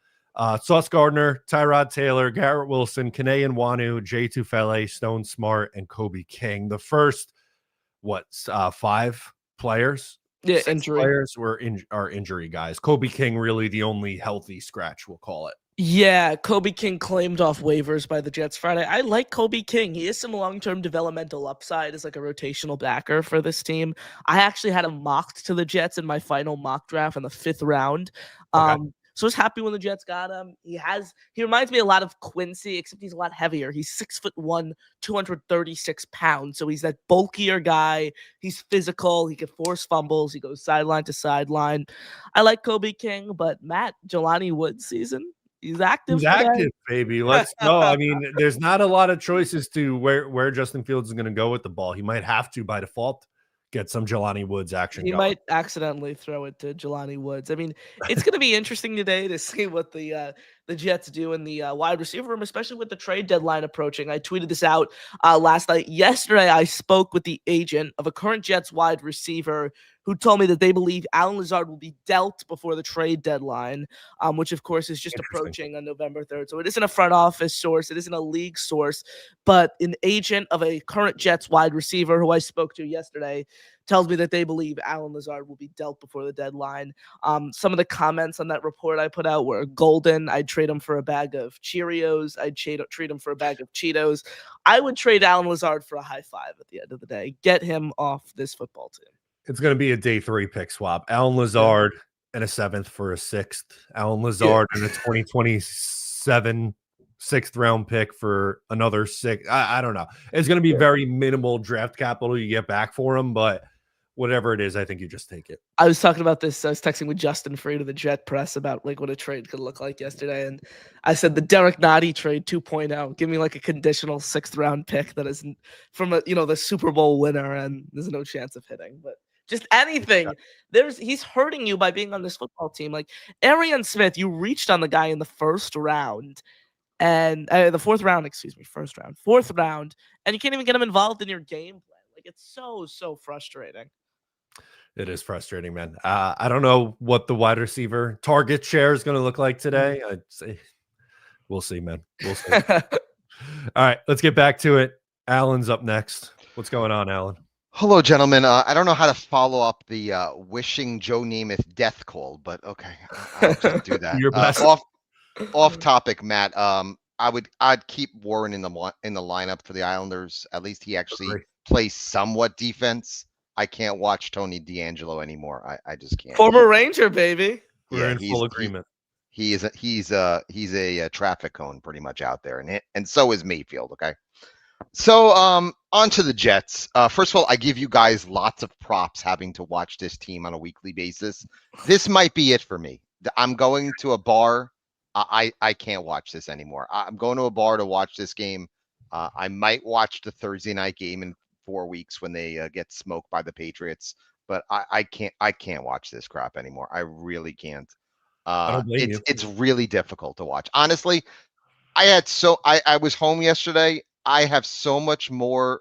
Sauce Gardner, Tyrod Taylor, Garrett Wilson, Kene Nwanu, Jay Tufele, Stone Smart, and Kobe King. The first, 5 players? Yeah, injury. Players are injury guys. Kobe King really the only healthy scratch, we'll call it. Yeah, Kobe King claimed off waivers by the Jets Friday. I like Kobe King. He has some long-term developmental upside as like a rotational backer for this team. I actually had him mocked to the Jets in my final mock draft in the 5th round. So I was happy when the Jets got him. He reminds me a lot of Quincy, except he's a lot heavier. He's 6'1", 236 pounds. So he's that bulkier guy. He's physical. He can force fumbles. He goes sideline to sideline. I like Kobe King, but Matt, Jelani Woods season. He's active. He's active, baby. Let's go. I mean, there's not a lot of choices to where Justin Fields is going to go with the ball. He might have to, by default, get some Jelani Woods action. He might accidentally throw it to Jelani Woods. I mean, it's going to be interesting today to see what the the Jets do in the wide receiver room, especially with the trade deadline approaching. I tweeted this out last night. Yesterday, I spoke with the agent of a current Jets wide receiver who told me that they believe Allen Lazard will be dealt before the trade deadline, which, of course, is just approaching on November 3rd. So it isn't a front office source. It isn't a league source, but an agent of a current Jets wide receiver who I spoke to yesterday tells me that they believe Allen Lazard will be dealt before the deadline. Some of the comments on that report I put out were golden. I'd trade him for a bag of Cheerios. I'd trade him for a bag of Cheetos. I would trade Allen Lazard for a high five at the end of the day. Get him off this football team. It's going to be a day 3 pick swap. Allen Lazard and a 7th for a 6th. Allen Lazard and a 2027 6th round pick for another 6. I don't know. It's going to be very minimal draft capital you get back for him, but whatever it is, I think you just take it. I was talking about this. I was texting with Justin Freed of the Jet Press about like what a trade could look like yesterday. And I said the Derek Nottie trade 2.0. Give me like a conditional 6th round pick that isn't from the Super Bowl winner, and there's no chance of hitting. But just anything. He's hurting you by being on this football team. Like Arian Smith, you reached on the guy in the first round. And the fourth round, and you can't even get him involved in your game plan. Like it's so frustrating. It is frustrating, man. I don't know what the wide receiver target share is going to look like today. I'd say we'll see, man. We'll see. All right, let's get back to it. Alan's up next. What's going on, Alan? Hello, gentlemen. I don't know how to follow up the wishing Joe Namath death call, but okay, I'll just do that. Your best. Off topic, Matt. I'd keep Warren in the lineup for the Islanders. At least he actually plays somewhat defense. I can't watch Tony D'Angelo anymore. I just can't. Former Ranger, baby. We're in full agreement. He's a traffic cone pretty much out there, and so is Mayfield. Okay. So on to the Jets. First of all, I give you guys lots of props having to watch this team on a weekly basis. This might be it for me. I'm going to a bar. I can't watch this anymore. I'm going to a bar to watch this game. I might watch the Thursday night game in 4 weeks when they get smoked by the Patriots, but I can't watch this crap anymore. I really can't. It's really difficult to watch. Honestly, I was home yesterday. I have so much more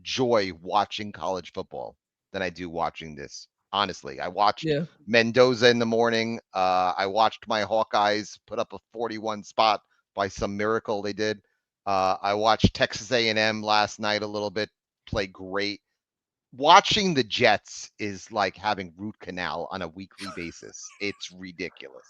joy watching college football than I do watching this. Honestly, I watched Mendoza in the morning. I watched my Hawkeyes put up a 41 spot by some miracle they did. I watched Texas A&M last night a little bit, play great. Watching the Jets is like having root canal on a weekly basis. It's ridiculous.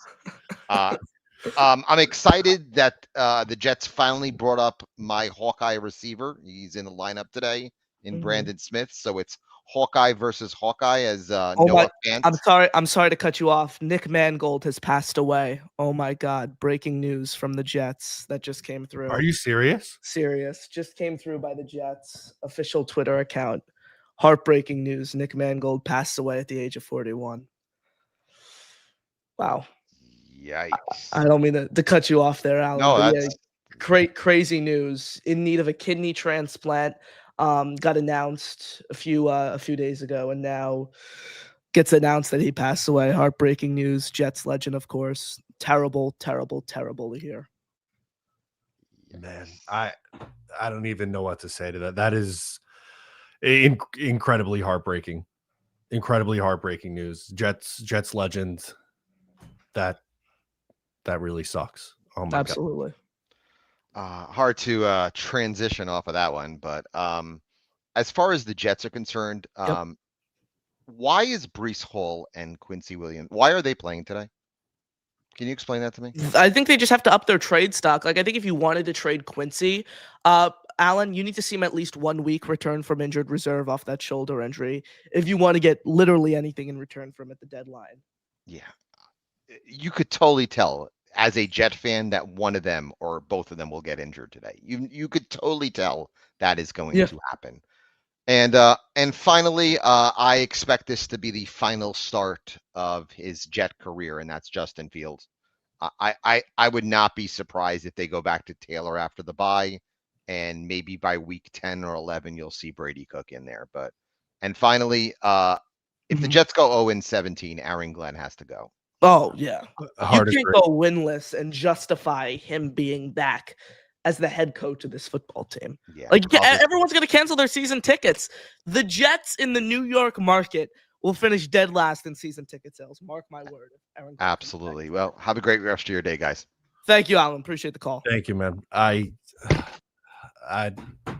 I'm excited that the Jets finally brought up my Hawkeye receiver. He's in the lineup today in Brandon Smith. So it's Hawkeye versus Hawkeye as Noah Fant. I'm sorry to cut you off. Nick Mangold has passed away. Oh my God. Breaking news from the Jets that just came through. Are you serious? Serious. Just came through by the Jets official Twitter account. Heartbreaking news. Nick Mangold passed away at the age of 41. Wow. Yikes. I don't mean to cut you off there, Alan. No, that's crazy news. In need of a kidney transplant. Got announced a few days ago, and now gets announced that he passed away. Heartbreaking news. Jets legend, of course. Terrible to hear. Man, I don't even know what to say to that. That is incredibly heartbreaking. Incredibly heartbreaking news. Jets legend. That really sucks. Oh my Absolutely. God. Hard to transition off of that one, but as far as the Jets are concerned, why is Breece Hall and Quincy Williams, why are they playing today? Can you explain that to me? I think they just have to up their trade stock. Like, I think if you wanted to trade Quincy, Alan, you need to see him at least 1 week return from injured reserve off that shoulder injury if you want to get literally anything in return from at the deadline. Yeah. You could totally tell as a Jet fan that one of them or both of them will get injured today. You could totally tell that is going to happen. And finally, I expect this to be the final start of his Jet career, and that's Justin Fields. I would not be surprised if they go back to Taylor after the bye, and maybe by week 10 or 11 you'll see Brady Cook in there. And finally, if the Jets go 0-17, Aaron Glenn has to go. Oh yeah, you Hard can't agree. go winless and justify him being back as the head coach of this football team. Yeah, Like obviously. everyone's going to cancel their season tickets. The Jets in the New York market will finish dead last in season ticket sales. Mark my word. Absolutely. Well, have a great rest of your day, guys. Thank you, Alan. Appreciate the call. Thank you, man.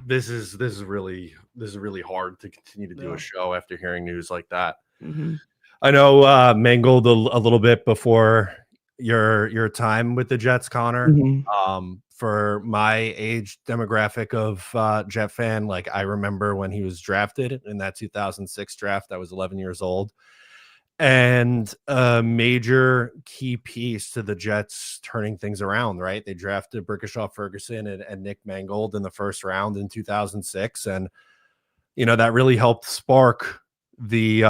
This is really hard to continue to do a show after hearing news like that. Mm-hmm. I know Mangold a little bit before your time with the Jets, Connor. Mm-hmm. For my age demographic of Jet fan, like I remember when he was drafted in that 2006 draft. I was 11 years old. And a major key piece to the Jets turning things around, right? They drafted Brickashaw Ferguson and Nick Mangold in the first round in 2006. And, that really helped spark the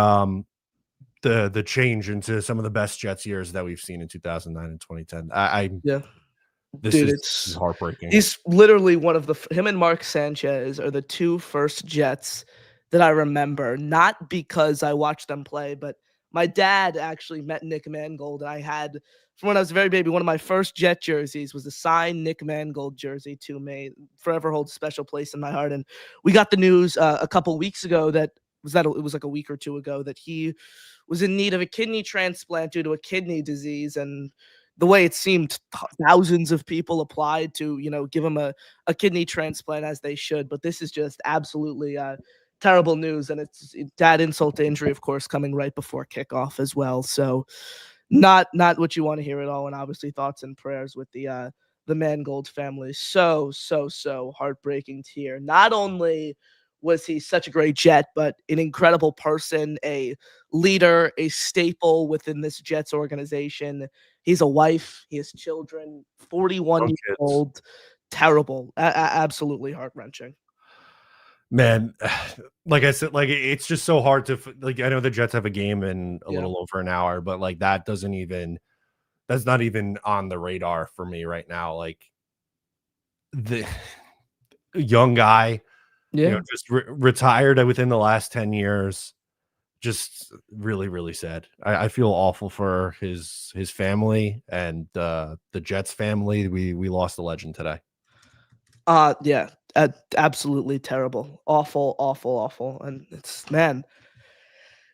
change into some of the best Jets years that we've seen in 2009 and 2010. This is heartbreaking. He's literally one of him and Mark Sanchez are the two first Jets that I remember, not because I watched them play, but my dad actually met Nick Mangold. And I had, from when I was a very baby, one of my first Jet jerseys was a signed Nick Mangold jersey to me. Forever holds a special place in my heart. And we got the news a couple weeks ago it was like a week or two ago that he was in need of a kidney transplant due to a kidney disease. And the way it seemed, thousands of people applied to, give him a kidney transplant, as they should. But this is just absolutely terrible news, and it's that insult to injury, of course, coming right before kickoff as well. So not what you want to hear at all. And obviously thoughts and prayers with the Mangold family. So heartbreaking to hear. Not only was he such a great Jet, but an incredible person, a leader, a staple within this Jets organization. He's a wife, he has children, 41 years old. Terrible. Absolutely heart-wrenching. Man, like I said, like it's just so hard to like. I know the Jets have a game in a little over an hour, but like that's not even on the radar for me right now. Like the young guy, just retired within the last 10 years. Just really, really sad. I feel awful for his family and the Jets family. We lost a legend today. Absolutely terrible. Awful. And it's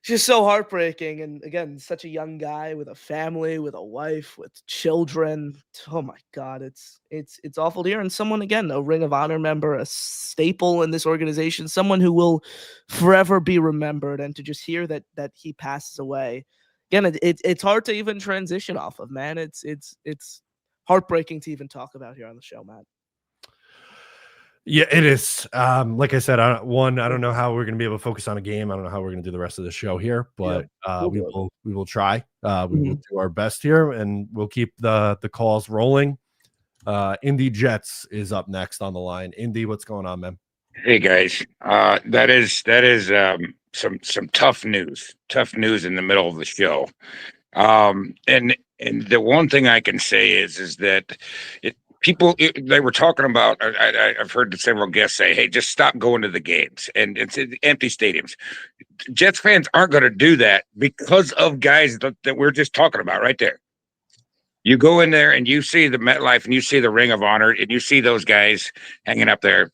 just so heartbreaking. And again, such a young guy with a family, with a wife, with children. Oh my God, it's awful to hear. And someone, again, a Ring of Honor member, a staple in this organization, someone who will forever be remembered. And to just hear that he passes away, again, it's hard to even transition off of, man. It's heartbreaking to even talk about here on the show, Matt. Yeah, it is. Like I said, I don't know how we're going to be able to focus on a game. I don't know how we're going to do the rest of the show here, but we will try. We will do our best here, and we'll keep the calls rolling. Indy Jets is up next on the line. Indy, what's going on, man? Hey guys, that is some tough news. Tough news in the middle of the show. And the one thing I can say is that they were talking about, I've heard several guests say, hey, just stop going to the games, and it's empty stadiums. Jets fans aren't going to do that because of guys that we're just talking about right there. You go in there and you see the MetLife and you see the Ring of Honor and you see those guys hanging up there.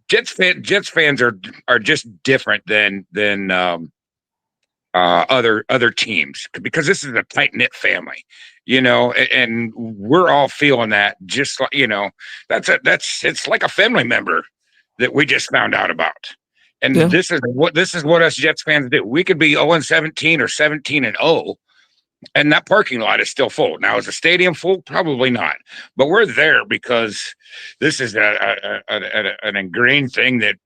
Jets fans are just different than other teams, because this is a tight-knit family, and we're all feeling that, just like, it's like a family member that we just found out about. And this is what us Jets fans do. We could be 0-17 or 17-0, and that parking lot is still full. Now, is the stadium full? Probably not. But we're there because this is an ingrained thing that,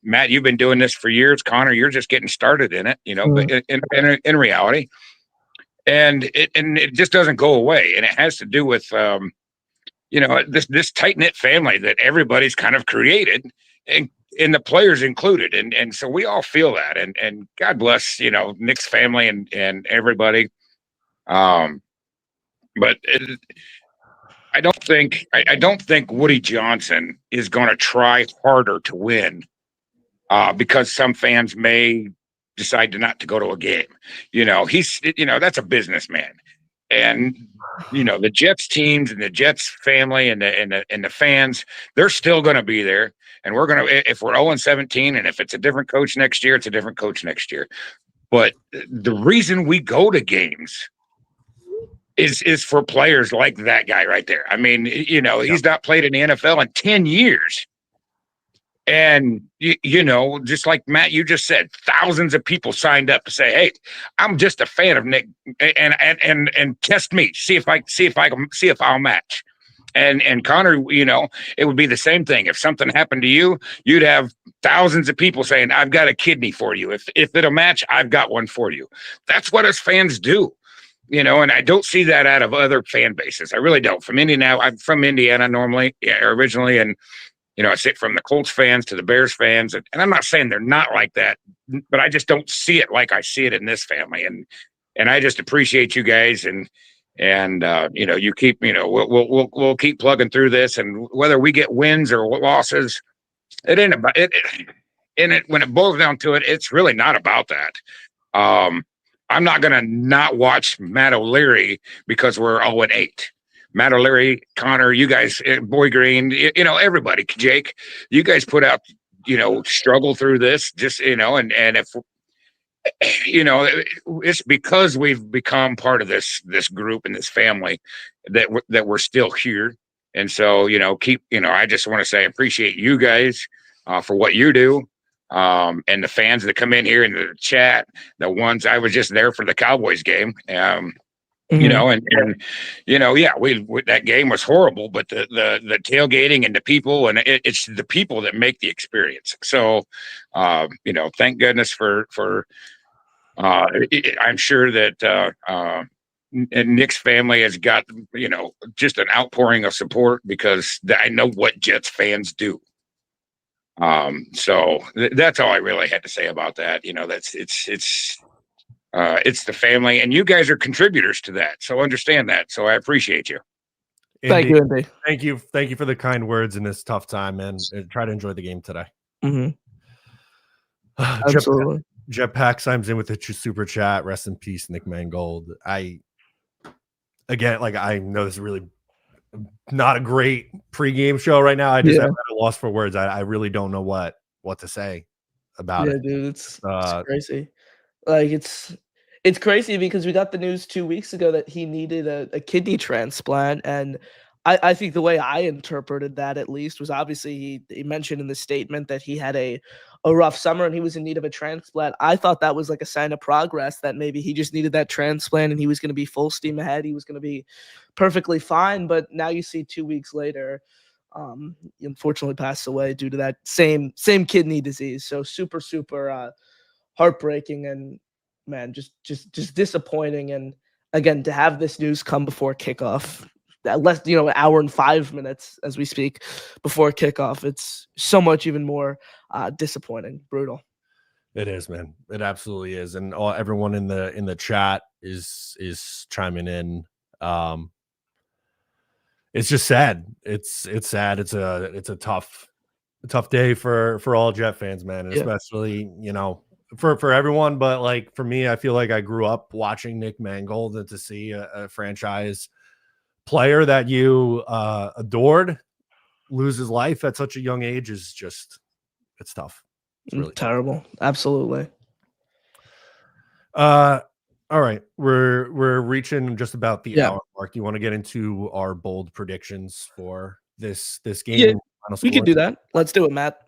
Matt, you've been doing this for years. Connor, you're just getting started in it, but in reality. And it just doesn't go away. And it has to do with, this tight-knit family that everybody's kind of created, and the players included. And so we all feel that, and God bless, Nick's family and everybody. But I don't think Woody Johnson is going to try harder to win, because some fans may decide to not to go to a game. That's a businessman. And the Jets teams and the Jets family and the fans, they're still going to be there. And we're going to, if we're 0-17, and if it's a different coach next year, it's a different coach next year. But the reason we go to games is for players like that guy right there. I mean, he's not played in the NFL in 10 years. And, just like Matt, you just said, thousands of people signed up to say, hey, I'm just a fan of Nick and test me, see if I'll match. And Connor, it would be the same thing. If something happened to you, you'd have thousands of people saying, I've got a kidney for you. If it'll match, I've got one for you. That's what us fans do. And I don't see that out of other fan bases. I really don't. From Indiana, I'm from Indiana originally, and I sit from the Colts fans to the Bears fans, and I'm not saying they're not like that, but I just don't see it like I see it in this family, and I just appreciate you guys, and you keep, we'll keep plugging through this, and whether we get wins or losses, it ain't about it. When it boils down to it, it's really not about that. I'm not going to not watch Matt O'Leary because we're 0-8. Matt O'Leary, Connor, you guys, Boy Green, everybody, Jake, you guys put out, struggle through this, just, and if, it's because we've become part of this group and this family that we're still here. And so, I just want to say, I appreciate you guys for what you do. And the fans that come in here in the chat, the ones I was just there for the Cowboys game, and that game was horrible, but the tailgating and the people, and it's the people that make the experience. So, thank goodness for I'm sure that Nick's family has got, just an outpouring of support because I know what Jets fans do. So that's all I really had to say about that. It's the family, and you guys are contributors to that. So understand that. So I appreciate you. Thank you, Andy. Thank you for the kind words in this tough time, and try to enjoy the game today. Mm-hmm. Absolutely. Jetpack chimes in with the super chat. Rest in peace, Nick Mangold. I know this is really not a great pregame show right now. I just have a loss for words. I really don't know what to say about it. Dude, it's crazy. Like it's crazy because we got the news 2 weeks ago that he needed a kidney transplant, and I think the way I interpreted that, at least, was obviously he mentioned in the statement that he had a rough summer and he was in need of a transplant. I thought that was like a sign of progress, that maybe he just needed that transplant and he was going to be full steam ahead. He was going to be perfectly fine. But now you see 2 weeks later, he unfortunately passed away due to that same kidney disease. So super heartbreaking, and man, just disappointing. And again, to have this news come before kickoff, less, an hour and 5 minutes as we speak before kickoff, it's so much even more disappointing, brutal. It is, man. It absolutely is. And everyone in the chat is chiming in. It's just sad. It's sad. It's a tough day for all Jet fans, man, and especially, for everyone. But like for me, I feel like I grew up watching Nick Mangold, and to see a franchise player that you adored lose his life at such a young age is just, it's tough. It's really terrible. Absolutely. All right, we're reaching just about the hour mark. You want to get into our bold predictions for this game? Yeah, we can do that. Let's do it, Matt.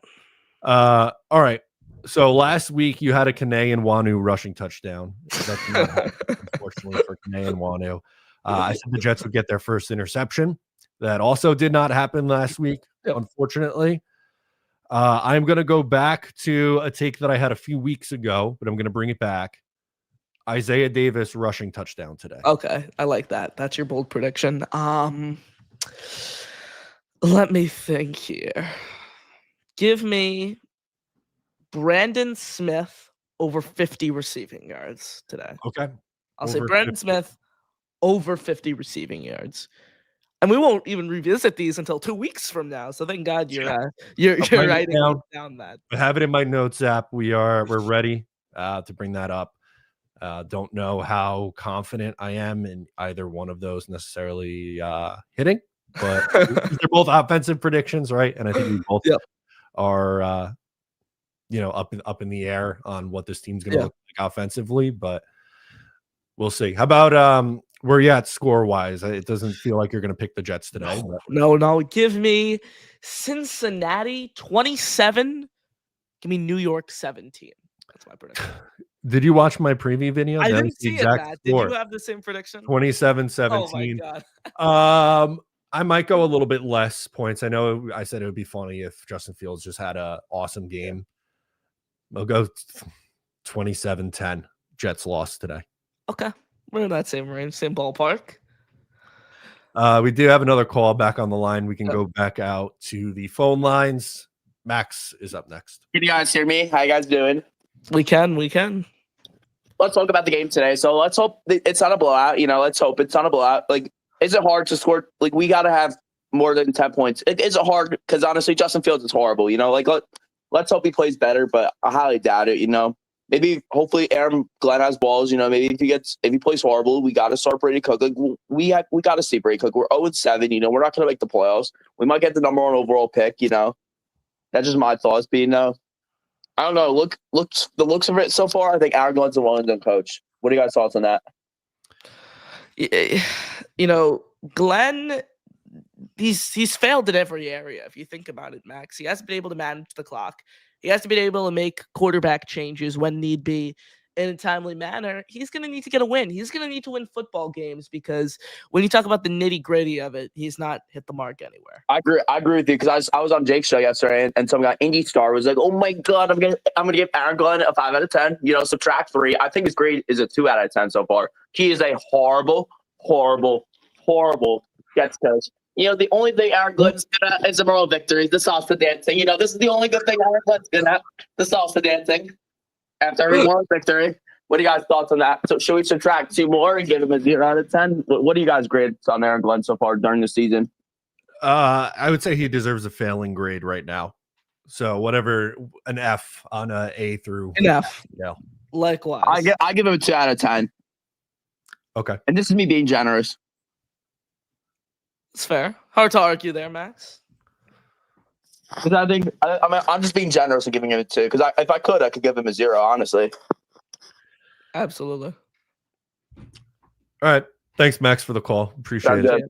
All right. So last week you had a Kane and Wanu rushing touchdown. That's not happened, unfortunately, for Kane and Wanu. I said the Jets would get their first interception. That also did not happen last week, unfortunately. I'm going to go back to a take that I had a few weeks ago, but I'm going to bring it back. Isaiah Davis rushing touchdown today. Okay, I like that. That's your bold prediction. Let me think here. Give me Brandon Smith over 50 receiving yards today. Okay. I'll say Brandon Smith over 50 receiving yards. And we won't even revisit these until 2 weeks from now. So thank God you're writing down that. I have it in my notes app. We're ready. to bring that up. Don't know how confident I am in either one of those necessarily hitting, but they're both offensive predictions, right? And I think we both are, up in the air on what this team's going to look like offensively, but we'll see. How about where you at score wise? It doesn't feel like you're going to pick the Jets today. No. Give me Cincinnati 27. Give me New York 17. That's my prediction. Did you watch my preview video? I didn't see it, Matt. Did you have the same prediction? 27-17. Oh my God. I might go a little bit less points. I know I said it would be funny if Justin Fields just had an awesome game. I'll go 27-10. Jets lost today. Okay. We're in that same range, same ballpark. We do have another call back on the line. We can go back out to the phone lines. Max is up next. Can you guys hear me? How you guys doing? We can. Let's talk about the game today. So let's hope it's not a blowout. Let's hope it's not a blowout. Like, is it hard to score? Like, we got to have more than 10 points. Is it hard? Because honestly, Justin Fields is horrible. Like, let's hope he plays better, but I highly doubt it. Maybe, hopefully, Aaron Glenn has balls. Maybe if he plays horrible, we got to start Brady Cook. Like, we got to see Brady Cook. We're 0-7. We're not going to make the playoffs. We might get the number 1 overall pick. That's just my thoughts. But I don't know. The looks of it so far, I think Aaron Glenn's a well-done coach. What are you guys' thoughts on that? Glenn, he's failed in every area. If you think about it, Max, he hasn't been able to manage the clock. He has to be able to make quarterback changes when need be in a timely manner. He's going to need to get a win. He's going to need to win football games because when you talk about the nitty-gritty of it, he's not hit the mark anywhere. I agree with you because I was on Jake's show yesterday and some guy, Indy Star, was like, "Oh my God, I'm gonna give Aaron Glenn a 5 out of 10. Subtract 3. I think his grade is a 2 out of 10 so far. He is a horrible Jets coach. The only thing Aaron Glenn's good at is the moral victories, the salsa dancing. This is the only good thing Aaron Glenn's good at, the salsa dancing. After every moral victory. What are you guys' thoughts on that? So should we subtract 2 more and give him a 0 out of 10? What are you guys' grades on Aaron Glenn so far during the season? I would say he deserves a failing grade right now. So whatever, an F on a A through an F. Yeah. Likewise. I give him a 2 out of 10. Okay. And this is me being generous. It's fair. Hard to argue there, Max. Because I think I'm just being generous and giving him a 2. Because if I could give him a 0, honestly. Absolutely. All right. Thanks, Max, for the call. Appreciate it.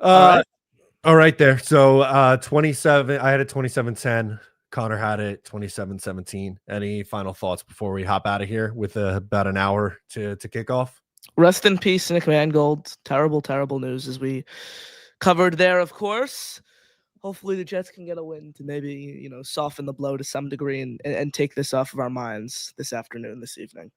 All right there. So 27. I had it 27-10. Connor had it 27-17. Any final thoughts before we hop out of here with about an hour to kick off? Rest in peace, Nick Mangold. Terrible news as we covered there, of course. Hopefully the Jets can get a win to maybe, soften the blow to some degree and take this off of our minds this evening.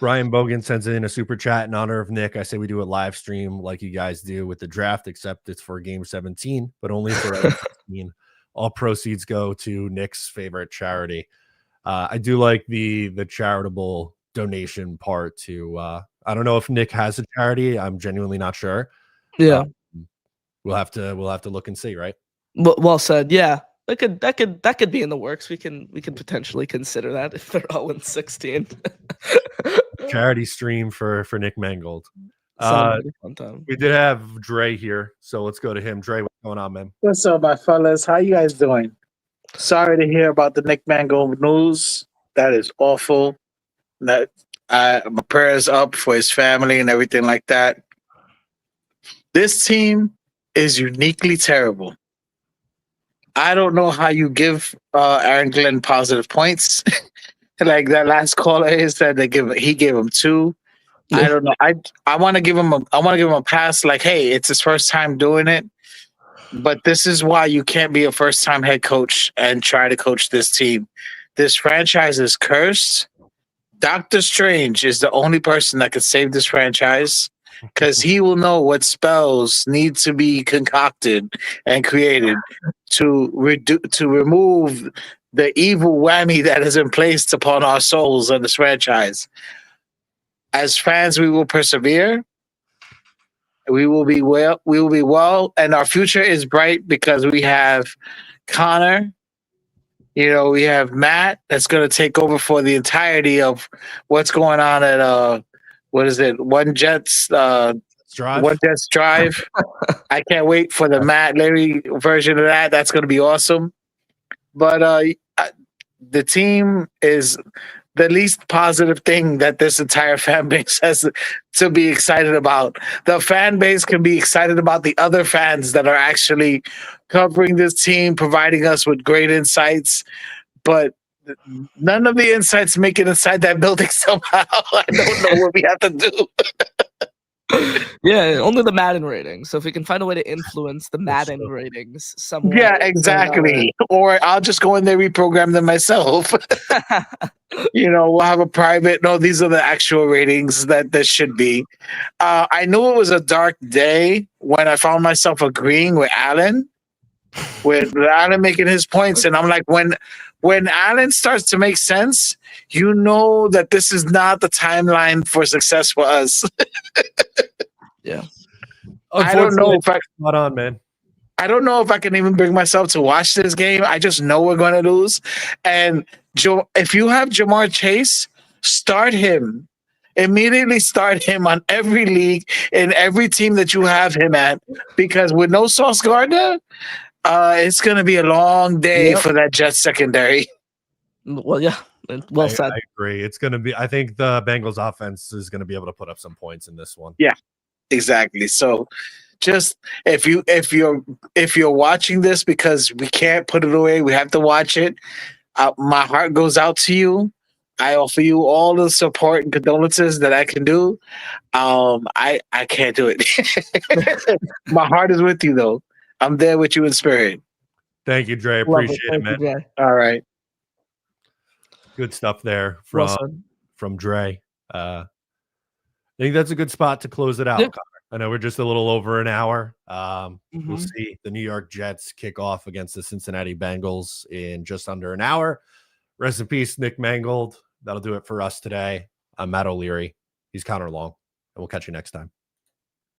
Brian Bogan sends in a super chat in honor of Nick. I say we do a live stream like you guys do with the draft, except it's for game 17, but only for 17. All proceeds go to Nick's favorite charity. I do like the charitable donation part to I don't know if Nick has a charity. I'm genuinely not sure. Yeah. We'll have to look and see, right? Well said. Yeah. That could be in the works. We can potentially consider that if they're 0-16. Charity stream for Nick Mangold. We did have Dre here, so let's go to him. Dre, what's going on, man? What's up, my fellas? How you guys doing? Sorry to hear about the Nick Mangold news. That is awful. That my prayers up for his family and everything like that. This team is uniquely terrible. I don't know how you give Aaron Glenn positive points. Like that last caller said, he gave him 2. Yeah. I don't know. I want to give him a pass. Like, hey, it's his first time doing it, but this is why you can't be a first time head coach and try to coach this team. This franchise is cursed. Doctor Strange is the only person that could save this franchise because he will know what spells need to be concocted and created to remove the evil whammy that is in place upon our souls of this franchise. As fans, we will persevere. We will be well, and our future is bright because we have Connor, You know, we have Matt that's going to take over for the entirety of what's going on at what is it? One Jets Drive. I can't wait for the Matt Larry version of that. That's going to be awesome. But the team is the least positive thing that this entire fan base has to be excited about. The fan base can be excited about the other fans that are actually covering this team, providing us with great insights, but none of the insights make it inside that building somehow. I don't know what we have to do. Yeah, only the Madden ratings. So if we can find a way to influence the Madden ratings somewhere. Yeah, exactly. Or I'll just go in there, reprogram them myself. You know, we'll have a private. No, these are the actual ratings that this should be. I knew it was a dark day when I found myself agreeing with Alan making his points, and I'm like, when Alan starts to make sense, you know that this is not the timeline for success for us. Yeah. I don't know if not on, man. I don't know if I can even bring myself to watch this game. I just know we're going to lose. And if you have Jamar Chase, start him. Immediately start him on every league in every team that you have him at, because with no Sauce Gardner, it's going to be a long day for that Jets secondary. Well, yeah. Well said. I agree. It's going to be. I think the Bengals offense is going to be able to put up some points in this one. Yeah, exactly. So, just if you're watching this because we can't put it away, we have to watch it. My heart goes out to you. I offer you all the support and condolences that I can do. I can't do it. My heart is with you, though. I'm there with you in spirit. Thank you, Dre. Appreciate it, man. You, all right. Good stuff there from Dre. I think that's a good spot to close it out, Connor. I know we're just a little over an hour. We'll see the New York Jets kick off against the Cincinnati Bengals in just under an hour. Rest in peace, Nick Mangold. That'll do it for us today. I'm Matt O'Leary. He's Connor Long, and we'll catch you next time.